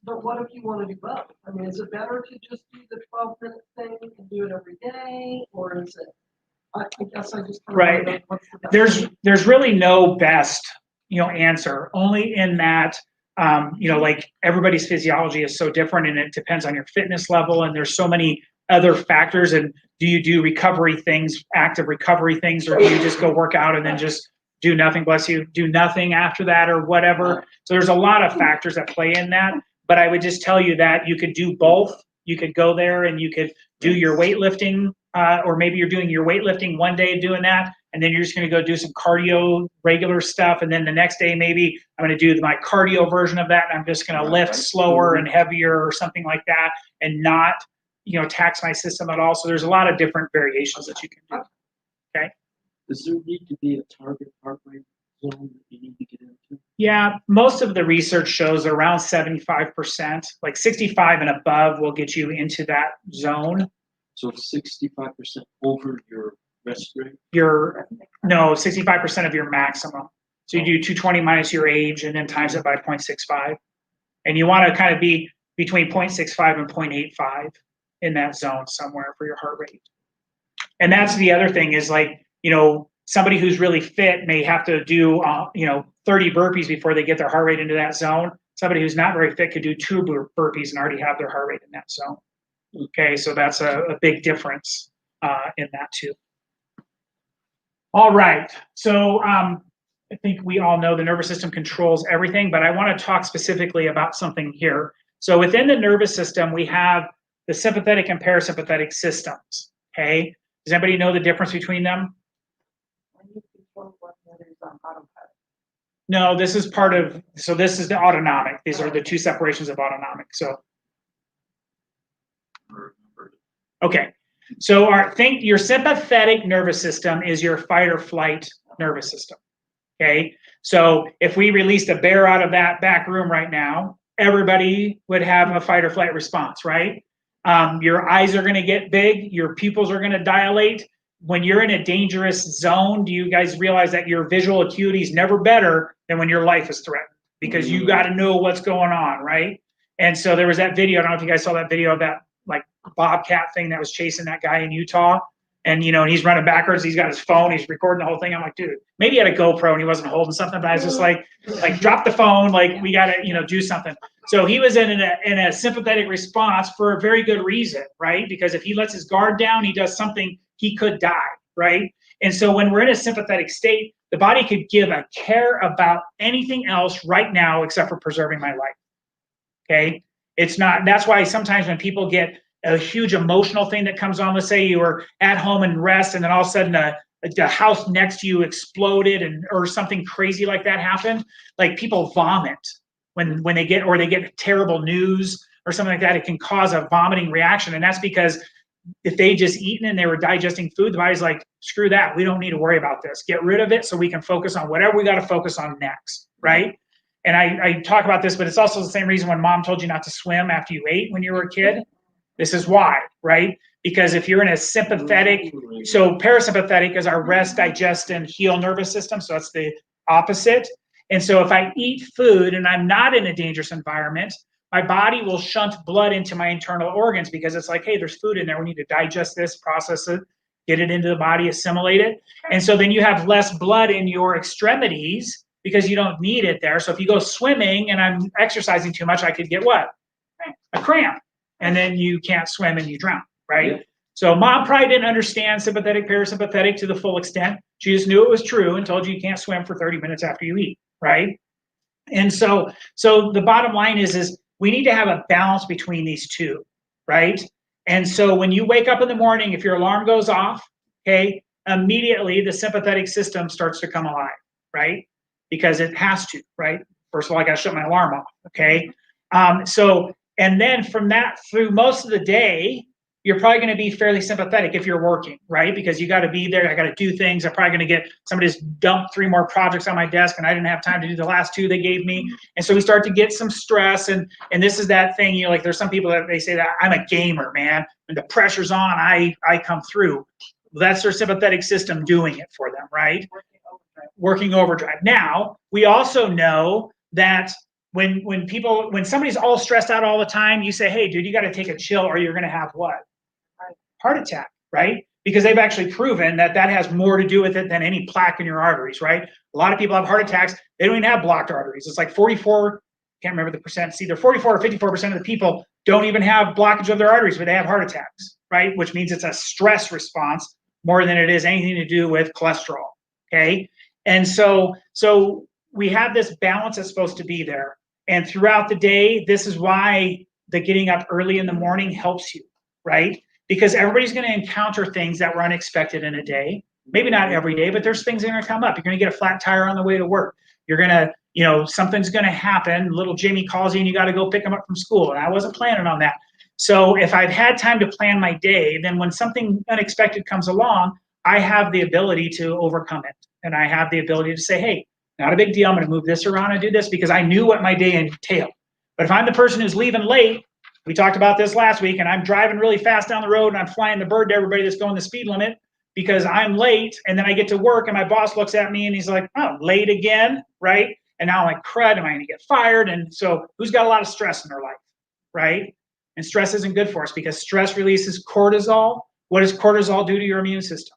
but what if you want to do both? I mean, is it better to just do the 12-minute thing and do it every day, or is it? I guess I just right. There's really no best answer, only in that, like everybody's physiology is so different and it depends on your fitness level and there's so many other factors. And do you do recovery things, active recovery things, or do you just go work out and then just do nothing, bless you, do nothing after that or whatever? So there's a lot of factors that play in that, but I would just tell you that you could do both. You could go there and you could do your weightlifting, or maybe you're doing your weightlifting one day doing that, and then you're just going to go do some cardio, regular stuff, and then the next day maybe I'm going to do my cardio version of that, and I'm just going to lift slower and heavier or something like that, and not, tax my system at all. So there's a lot of different variations that you can do. Okay. Does there need to be a target heart rate zone that you need to get into? Yeah, most of the research shows around 75%, like 65 and above will get you into that zone. So 65% over your rest rate? 65% of your maximum. So you do 220 minus your age and then times it by 0.65. And you want to kind of be between 0.65 and 0.85 in that zone somewhere for your heart rate. And that's the other thing is like, somebody who's really fit may have to do, 30 burpees before they get their heart rate into that zone. Somebody who's not very fit could do 2 burpees and already have their heart rate in that zone. Okay, so that's a big difference in that too. All right, so I think we all know the nervous system controls everything, but I want to talk specifically about something here. So within the nervous system, we have the sympathetic and parasympathetic systems, okay? Does anybody know the difference between them? When you control one, the other is on autopilot. No, this is this is the autonomic. These are the two separations of autonomic, so. Okay, so your sympathetic nervous system is your fight or flight nervous system, okay? So if we released a bear out of that back room right now, everybody would have a fight or flight response, right? Your eyes are gonna get big, your pupils are gonna dilate. When you're in a dangerous zone, do you guys realize that your visual acuity is never better than when your life is threatened? Because you gotta know what's going on, right? And so there was that video, I don't know if you guys saw that video of that like bobcat thing that was chasing that guy in Utah. And he's running backwards, he's got his phone, he's recording the whole thing. I'm like, dude, maybe he had a GoPro and he wasn't holding something, but I was just like drop the phone, like we gotta, do something. So he was in a sympathetic response for a very good reason, right? Because if he lets his guard down, he does something, he could die, right? And so when we're in a sympathetic state, the body could give a care about anything else right now except for preserving my life, okay? It's not, that's why sometimes when people get a huge emotional thing that comes on, let's say you were at home and rest and then all of a sudden the house next to you exploded or something crazy like that happened, like people vomit when they get terrible news or something like that. It can cause a vomiting reaction. And that's because if they just eaten and they were digesting food, the body's like, screw that, we don't need to worry about this. Get rid of it so we can focus on whatever we got to focus on next, right? And I talk about this, but it's also the same reason when mom told you not to swim after you ate when you were a kid. This is why, right? Because if you're in a sympathetic, so parasympathetic is our rest, digest, and heal nervous system. So that's the opposite. And so if I eat food and I'm not in a dangerous environment, my body will shunt blood into my internal organs because it's like, hey, there's food in there. We need to digest this, process it, get it into the body, assimilate it. And so then you have less blood in your extremities because you don't need it there. So if you go swimming and I'm exercising too much, I could get what? A cramp. And then you can't swim and you drown, right? Yeah. So mom probably didn't understand sympathetic, parasympathetic to the full extent. She just knew it was true and told you can't swim for 30 minutes after you eat, right? And so the bottom line is we need to have a balance between these two, right? And so when you wake up in the morning, if your alarm goes off, okay, immediately the sympathetic system starts to come alive, right? Because it has to, right? First of all, I got to shut my alarm off, okay? And then from that through most of the day, you're probably going to be fairly sympathetic if you're working, right? Because you got to be there. I got to do things. I'm probably going to get somebody's dumped 3 more projects on my desk and I didn't have time to do the last 2 they gave me. And so we start to get some stress. And this is that thing, like there's some people that they say that I'm a gamer, man. When the pressure's on, I come through. Well, that's their sympathetic system doing it for them, right? Working overdrive. Now, we also know that when somebody's all stressed out all the time, you say, hey, dude, you got to take a chill or you're going to have what? Heart attack, right? because they've actually proven that that has more to do with it than any plaque in your arteries, right? A lot of people have heart attacks. They don't even have blocked arteries. It's like 44, can't remember the percent. It's either 44 or 54% of the people don't even have blockage of their arteries, but they have heart attacks, right? Which means it's a stress response more than it is anything to do with cholesterol, okay? And so we have this balance that's supposed to be there. And throughout the day, this is why the getting up early in the morning helps you, right? Because everybody's going to encounter things that were unexpected in a day. Maybe not every day, but there's things that are going to come up. You're going to get a flat tire on the way to work. You're going to, you know, something's going to happen. Little Jamie calls you and you got to go pick him up from school. And I wasn't planning on that. So if I've had time to plan my day, then when something unexpected comes along, I have the ability to overcome it. And I have the ability to say, hey, not a big deal. I'm going to move this around and do this because I knew what my day entailed. But if I'm the person who's leaving late, we talked about this last week, and I'm driving really fast down the road and I'm flying the bird to everybody that's going the speed limit because I'm late, and then I get to work and my boss looks at me and he's like, oh, late again, right? And now I'm like, crud, am I going to get fired? And so who's got a lot of stress in their life, right? And stress isn't good for us because stress releases cortisol. What does cortisol do to your immune system?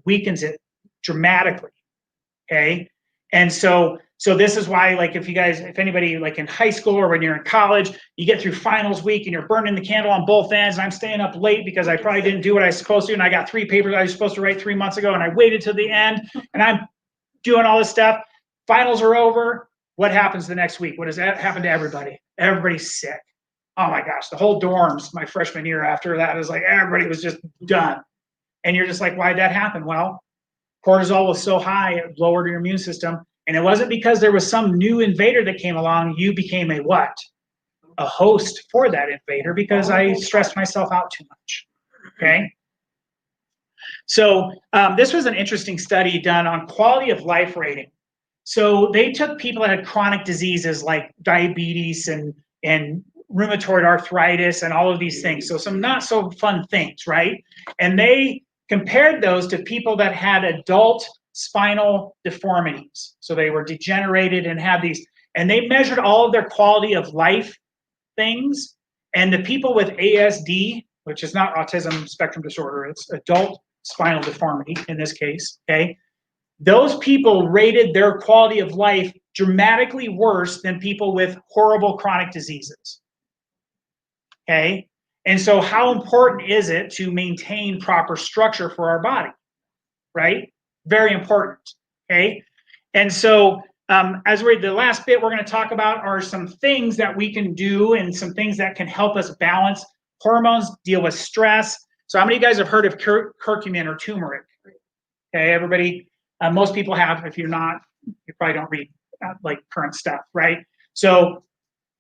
Weakens it dramatically, okay? And so this is why, like, if anybody, like in high school or when you're in college, you get through finals week and you're burning the candle on both ends, and I'm staying up late because I probably didn't do what I was supposed to, and I got 3 papers I was supposed to write 3 months ago, and I waited till the end, and I'm doing all this stuff. Finals are over. What happens the next week? What does that happen to everybody? Everybody's sick. Oh my gosh, the whole dorms my freshman year after that is like everybody was just done. And you're just like, why'd that happen? Well, cortisol was so high, it lowered your immune system. And it wasn't because there was some new invader that came along. You became a what? A host for that invader because I stressed myself out too much, okay? So this was an interesting study done on quality of life rating. So they took people that had chronic diseases like diabetes and rheumatoid arthritis and all of these things. So some not so fun things, right? And they compared those to people that had adult spinal deformities. So they were degenerated and had these, and they measured all of their quality of life things. And the people with ASD, which is not autism spectrum disorder, it's adult spinal deformity in this case, okay? Those people rated their quality of life dramatically worse than people with horrible chronic diseases, okay? And so how important is it to maintain proper structure for our body, right? Very important, okay? And so as we're the last bit we're going to talk about are some things that we can do and some things that can help us balance hormones, deal with stress. So how many of you guys have heard of curcumin or turmeric? Okay, everybody, most people have. If you're not, you probably don't read like current stuff, right? So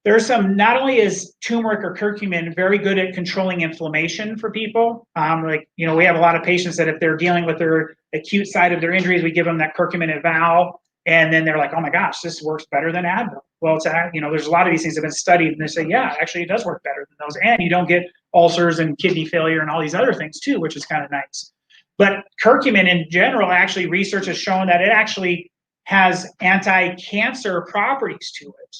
there's some, not only is turmeric or curcumin very good at controlling inflammation for people, like, you know, we have a lot of patients that if they're dealing with their acute side of their injuries, we give them that curcumin and Val, and then they're like, oh my gosh, this works better than Advil. Well, it's, you know, there's a lot of these things that have been studied, and they say, yeah, actually it does work better than those, and you don't get ulcers and kidney failure and all these other things too, which is kind of nice. But curcumin in general, actually research has shown that it actually has anti-cancer properties to it.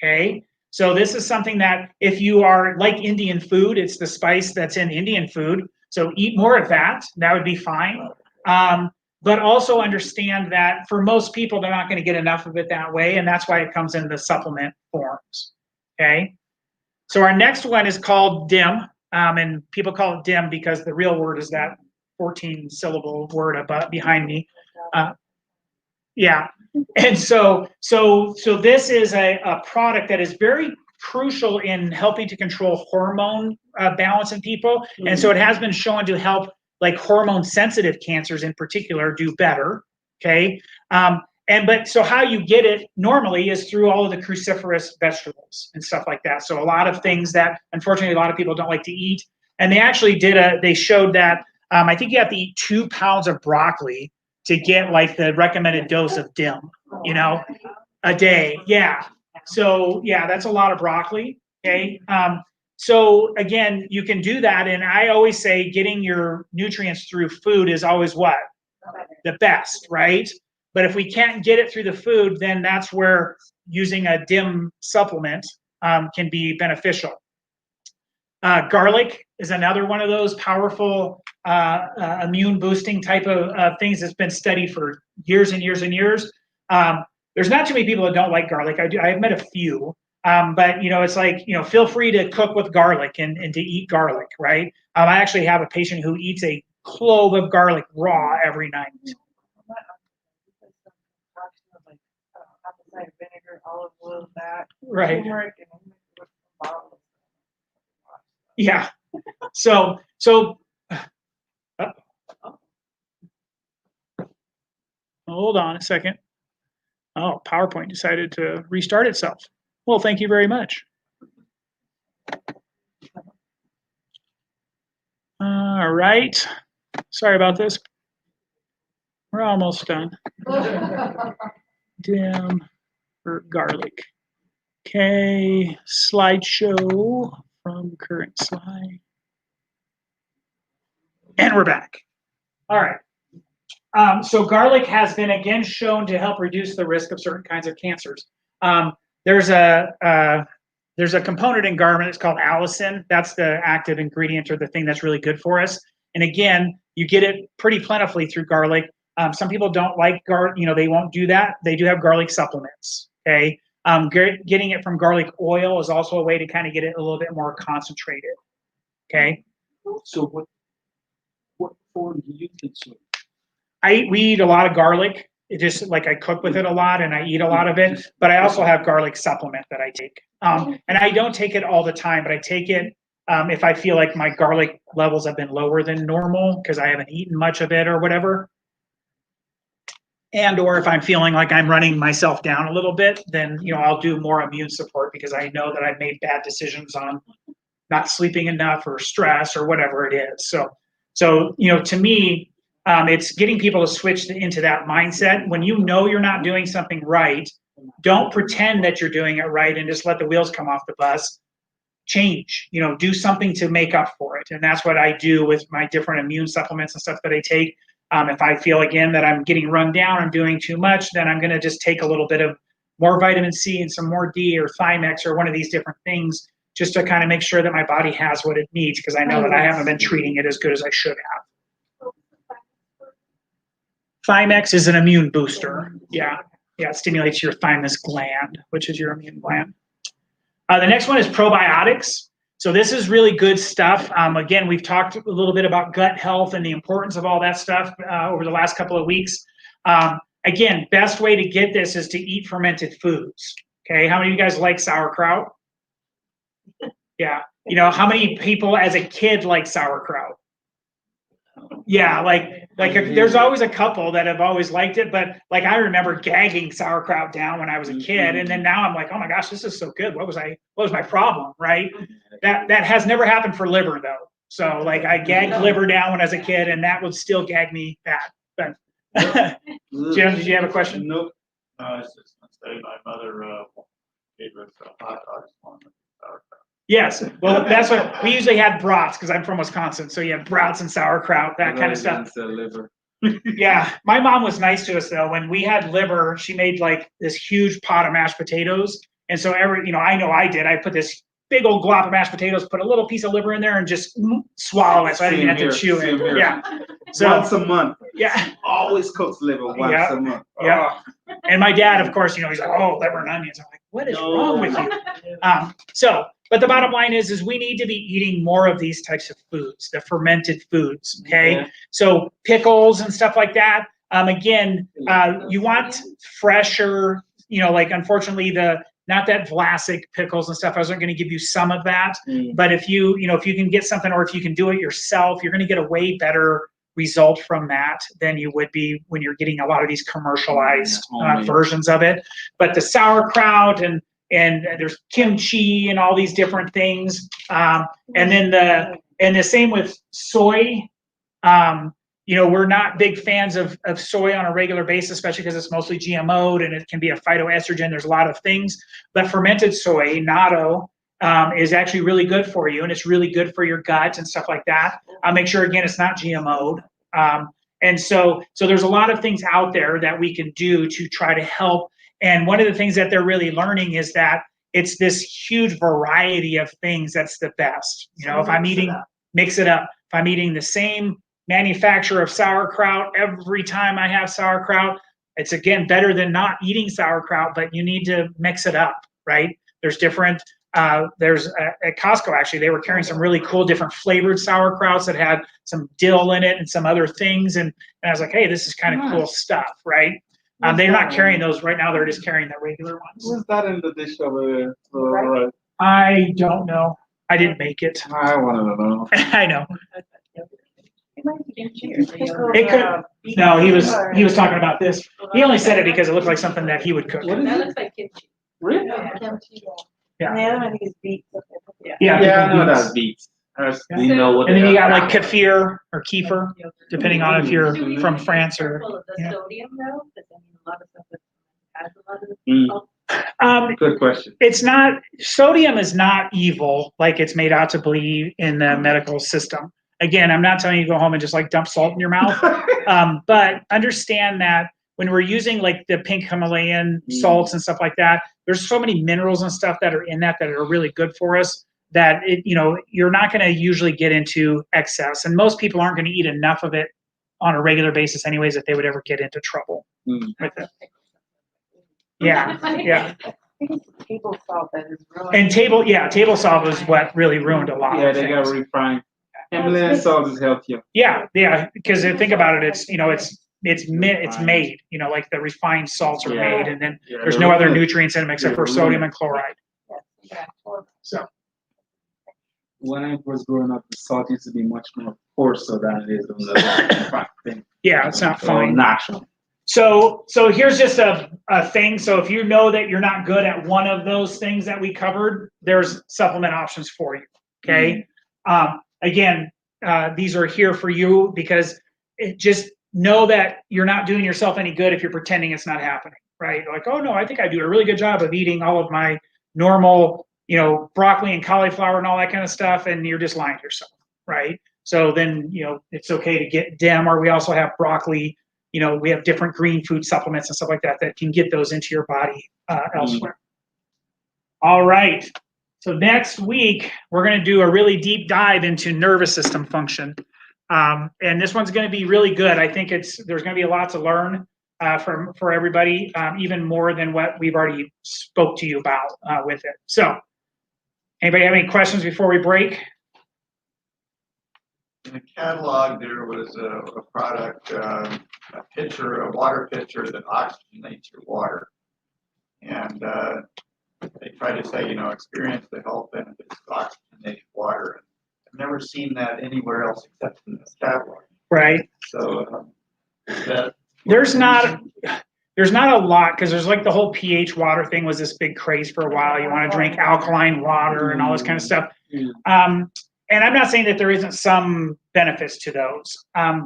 Okay, so this is something that if you are like Indian food, it's the spice that's in Indian food. So eat more of that. That would be fine. But also understand that for most people, they're not going to get enough of it that way. And that's why it comes in the supplement forms. Okay, so our next one is called DIM. And people call it DIM because the real word is that 14-syllable word above behind me. Yeah. And so this is a product that is very crucial in helping to control hormone balance in people. And so it has been shown to help like hormone sensitive cancers in particular do better. Okay. But so how you get it normally is through all of the cruciferous vegetables and stuff like that. So a lot of things that unfortunately a lot of people don't like to eat. And they actually they showed that I think you have to eat 2 pounds of broccoli to get like the recommended dose of DIM, you know, a day. Yeah. So yeah, that's a lot of broccoli. Okay. So again, you can do that. And I always say getting your nutrients through food is always what? The best, right? But if we can't get it through the food, then that's where using a DIM supplement can be beneficial. Garlic is another one of those powerful immune boosting type of things that's been studied for years and years and years. There's not too many people that don't like garlic. I've met a few, but it's like, feel free to cook with garlic and to eat garlic, right? I actually have a patient who eats a clove of garlic raw every night. Like apple cider vinegar, olive oil, that Right. turmeric, and mix it with some bottles. Yeah. So hold on a second. Oh, PowerPoint decided to restart itself. Well, thank you very much. All right. Sorry about this. We're almost done. Dim for garlic. Okay, slideshow from current slide. And we're back. All right. So garlic has been again shown to help reduce the risk of certain kinds of cancers. There's a component in garlic that's called allicin. That's the active ingredient or the thing that's really good for us. And again, you get it pretty plentifully through garlic. Some people don't like garlic, they won't do that. They do have garlic supplements, okay? Getting it from garlic oil is also a way to kind of get it a little bit more concentrated, okay? So what form do you consume? We eat a lot of garlic. It just like I cook with it a lot and I eat a lot of it, but I also have garlic supplement that I take. And I don't take it all the time, but I take it if I feel like my garlic levels have been lower than normal because I haven't eaten much of it or whatever. And or if I'm feeling like I'm running myself down a little bit, then I'll do more immune support because I know that I've made bad decisions on not sleeping enough or stress or whatever it is. So to me, it's getting people to switch into that mindset. When you know you're not doing something right, don't pretend that you're doing it right and just let the wheels come off the bus. Change, do something to make up for it. And that's what I do with my different immune supplements and stuff that I take. If I feel again that I'm getting run down, I'm doing too much, then I'm going to just take a little bit of more vitamin C and some more D or Thymex or one of these different things just to kind of make sure that my body has what it needs because I know that I haven't been treating it as good as I should have. Thymex is an immune booster. Yeah, it stimulates your thymus gland, which is your immune gland. The next one is probiotics. So this is really good stuff. Again, we've talked a little bit about gut health and the importance of all that stuff over the last couple of weeks. Again, best way to get this is to eat fermented foods. Okay, how many of you guys like sauerkraut? Yeah, how many people as a kid like sauerkraut? Yeah, like there's always a couple that have always liked it, but like I remember gagging sauerkraut down when I was a kid, and then now I'm like, oh my gosh, this is so good. What was my problem, right? That has never happened for liver though. So like I gagged liver down when I was a kid, and that would still gag me bad. But Jim, did you have a question? Nope. It's just gonna say my mother gave us hot dogs on sauerkraut. Yes, well, that's what we usually had brats because I'm from Wisconsin. So you have brats and sauerkraut, that kind of stuff. Liver. Yeah, my mom was nice to us though. When we had liver, she made like this huge pot of mashed potatoes, and so I know I did. I put this big old glop of mashed potatoes, put a little piece of liver in there, and just swallow it. So I didn't even have to chew it. Here. Yeah. So once a month. Yeah. Always cooks liver once a month. Yeah. And my dad, of course, he's like, oh, liver and onions. I'm like, what is wrong with you? But the bottom line is we need to be eating more of these types of foods, the fermented foods, okay? Yeah. So pickles and stuff like that. Again, you want fresher, like unfortunately not that Vlasic pickles and stuff. I wasn't going to give you some of that, but if you can get something or if you can do it yourself, you're going to get a way better result from that than you would be when you're getting a lot of these commercialized versions of it. But the sauerkraut and there's kimchi and all these different things. And then the same with soy. We're not big fans of soy on a regular basis, especially because it's mostly GMO'd and it can be a phytoestrogen. There's a lot of things. But fermented soy, natto, is actually really good for you, and it's really good for your gut and stuff like that. Make sure, again, it's not GMO'd. And so there's a lot of things out there that we can do to try to help. And one of the things that they're really learning is that it's this huge variety of things that's the best. You know, if I'm eating, mix it up. If I'm eating the same manufacturer of sauerkraut every time I have sauerkraut, it's again better than not eating sauerkraut, but you need to mix it up, right? There's different, there's at Costco, actually, they were carrying some really cool different flavored sauerkrauts that had some dill in it and some other things. And I was like, hey, this is kind of cool stuff, right? They're not carrying those right now. They're just carrying the regular ones. What's that in the dish over there? I don't know. I didn't make it. I want to know. I know. It might be kimchi or something. It could. No, he was talking about this. He only said it because it looked like something that he would cook. What is That it? looks like kimchi. Really? Kimchi. Yeah. And the other one is beets. Yeah. Yeah, I know that's beets. I just didn't know what. And then they you got are. like kefir or kefir, depending on if you're Do we from be France or. careful of the yeah. sodium though? Because I mean, a lot of stuff that has a lot of Mm. salt. Good question. It's not, sodium is not evil like it's made out to believe in the medical system. Again, I'm not telling you to go home and just like dump salt in your mouth, but understand that when we're using like the pink Himalayan salts and stuff like that, there's so many minerals and stuff that are in that are really good for us that it, you know, you're not going to usually get into excess, and most people aren't going to eat enough of it on a regular basis anyways that they would ever get into trouble with it. Yeah, yeah. I think it's table salt that is really. And table salt is what really ruined a lot Yeah, of they got things. refined. Himalayan salt is healthier. Yeah, because think about it, it's, you know, it's made, you know, like the refined salts are Yeah. made, and then Yeah, there's they're no other really- nutrients in them except for they're sodium really- and chloride. Yeah. So When I was growing up, the salt used to be much more coarser than it is on the refined thing. yeah, it's not So fine. natural. So here's just a thing. So if you know that you're not good at one of those things that we covered, there's supplement options for you. Okay. Again, these are here for you because just know that you're not doing yourself any good if you're pretending it's not happening, right? Like, oh no, I think I do a really good job of eating all of my normal, you know, broccoli and cauliflower and all that kind of stuff, and you're just lying to yourself, right? So then, you know, it's okay to get DEM, or we also have broccoli. You know, we have different green food supplements and stuff like that that can get those into your body elsewhere. All right. So next week, we're going to do a really deep dive into nervous system function. And this one's going to be really good. I think there's going to be a lot to learn for everybody, even more than what we've already spoke to you about with it. So anybody have any questions before we break? In the catalog, there was a product, a water pitcher that oxygenates your water. And they try to say, you know, experience the health benefits of oxygenated water. I've never seen that anywhere else except in this catalog. Right. So There's not a lot, because there's like the whole pH water thing was this big craze for a while. You want to drink alkaline water and all this kind of stuff. And I'm not saying that there isn't some benefits to those,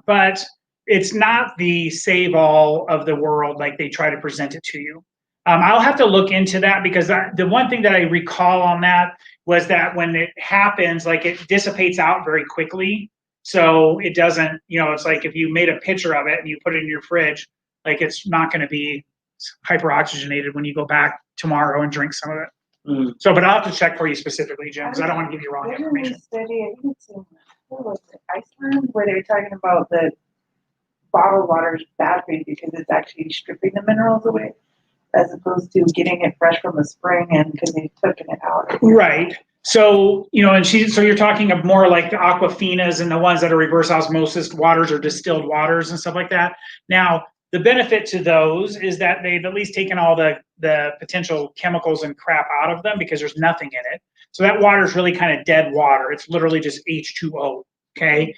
but it's not the save-all of the world like they try to present it to you. I'll have to look into that, because the one thing that I recall on that was that when it happens, like it dissipates out very quickly. So it doesn't, you know, it's like if you made a picture of it and you put it in your fridge, like it's not going to be hyperoxygenated when you go back tomorrow and drink some of it. So, but I'll have to check for you specifically, Jim, because I don't want to give you wrong Didn't information. we study, I think it's in, what was it, Iceland, where they were talking about the bottled water is bad for you because it's actually stripping the minerals away, as opposed to getting it fresh from the spring and because they've taken it out. Right. So, you know, and so you're talking of more like the Aquafinas and the ones that are reverse osmosis waters or distilled waters and stuff like that. Now, the benefit to those is that they've at least taken all the potential chemicals and crap out of them because there's nothing in it. So that water is really kind of dead water. It's literally just H2O. Okay.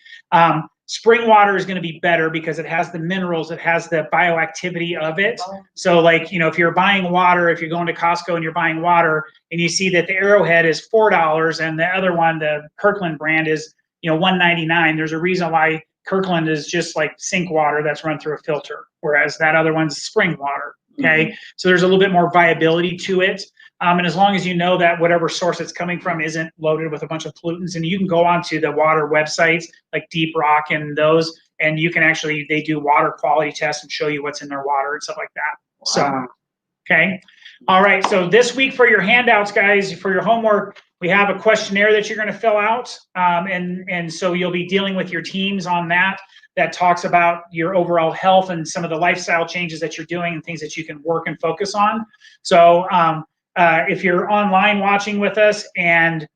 Spring water is going to be better because it has the minerals, it has the bioactivity of it. So like, you know, if you're buying water, if you're going to Costco and you're buying water and you see that the Arrowhead is $4 and the other one, the Kirkland brand, is, you know, $1.99, there's a reason why Kirkland is just like sink water that's run through a filter, whereas that other one's spring water. Okay. So there's a little bit more viability to it. And as long as you know that whatever source it's coming from isn't loaded with a bunch of pollutants, and you can go onto the water websites like Deep Rock and those, and you can actually, they do water quality tests and show you what's in their water and stuff like that. So, Okay. All right. So this week for your handouts, guys, for your homework, we have a questionnaire that you're going to fill out. And so you'll be dealing with your teams on that. That talks about your overall health and some of the lifestyle changes that you're doing and things that you can work and focus on. So if you're online watching with us and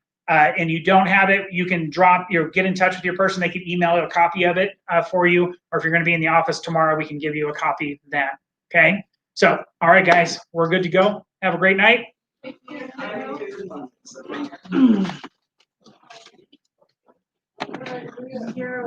you don't have it, you can get in touch with your person. They can email a copy of it for you. Or if you're going to be in the office tomorrow, we can give you a copy then. Okay. So, all right, guys, we're good to go. Have a great night. You're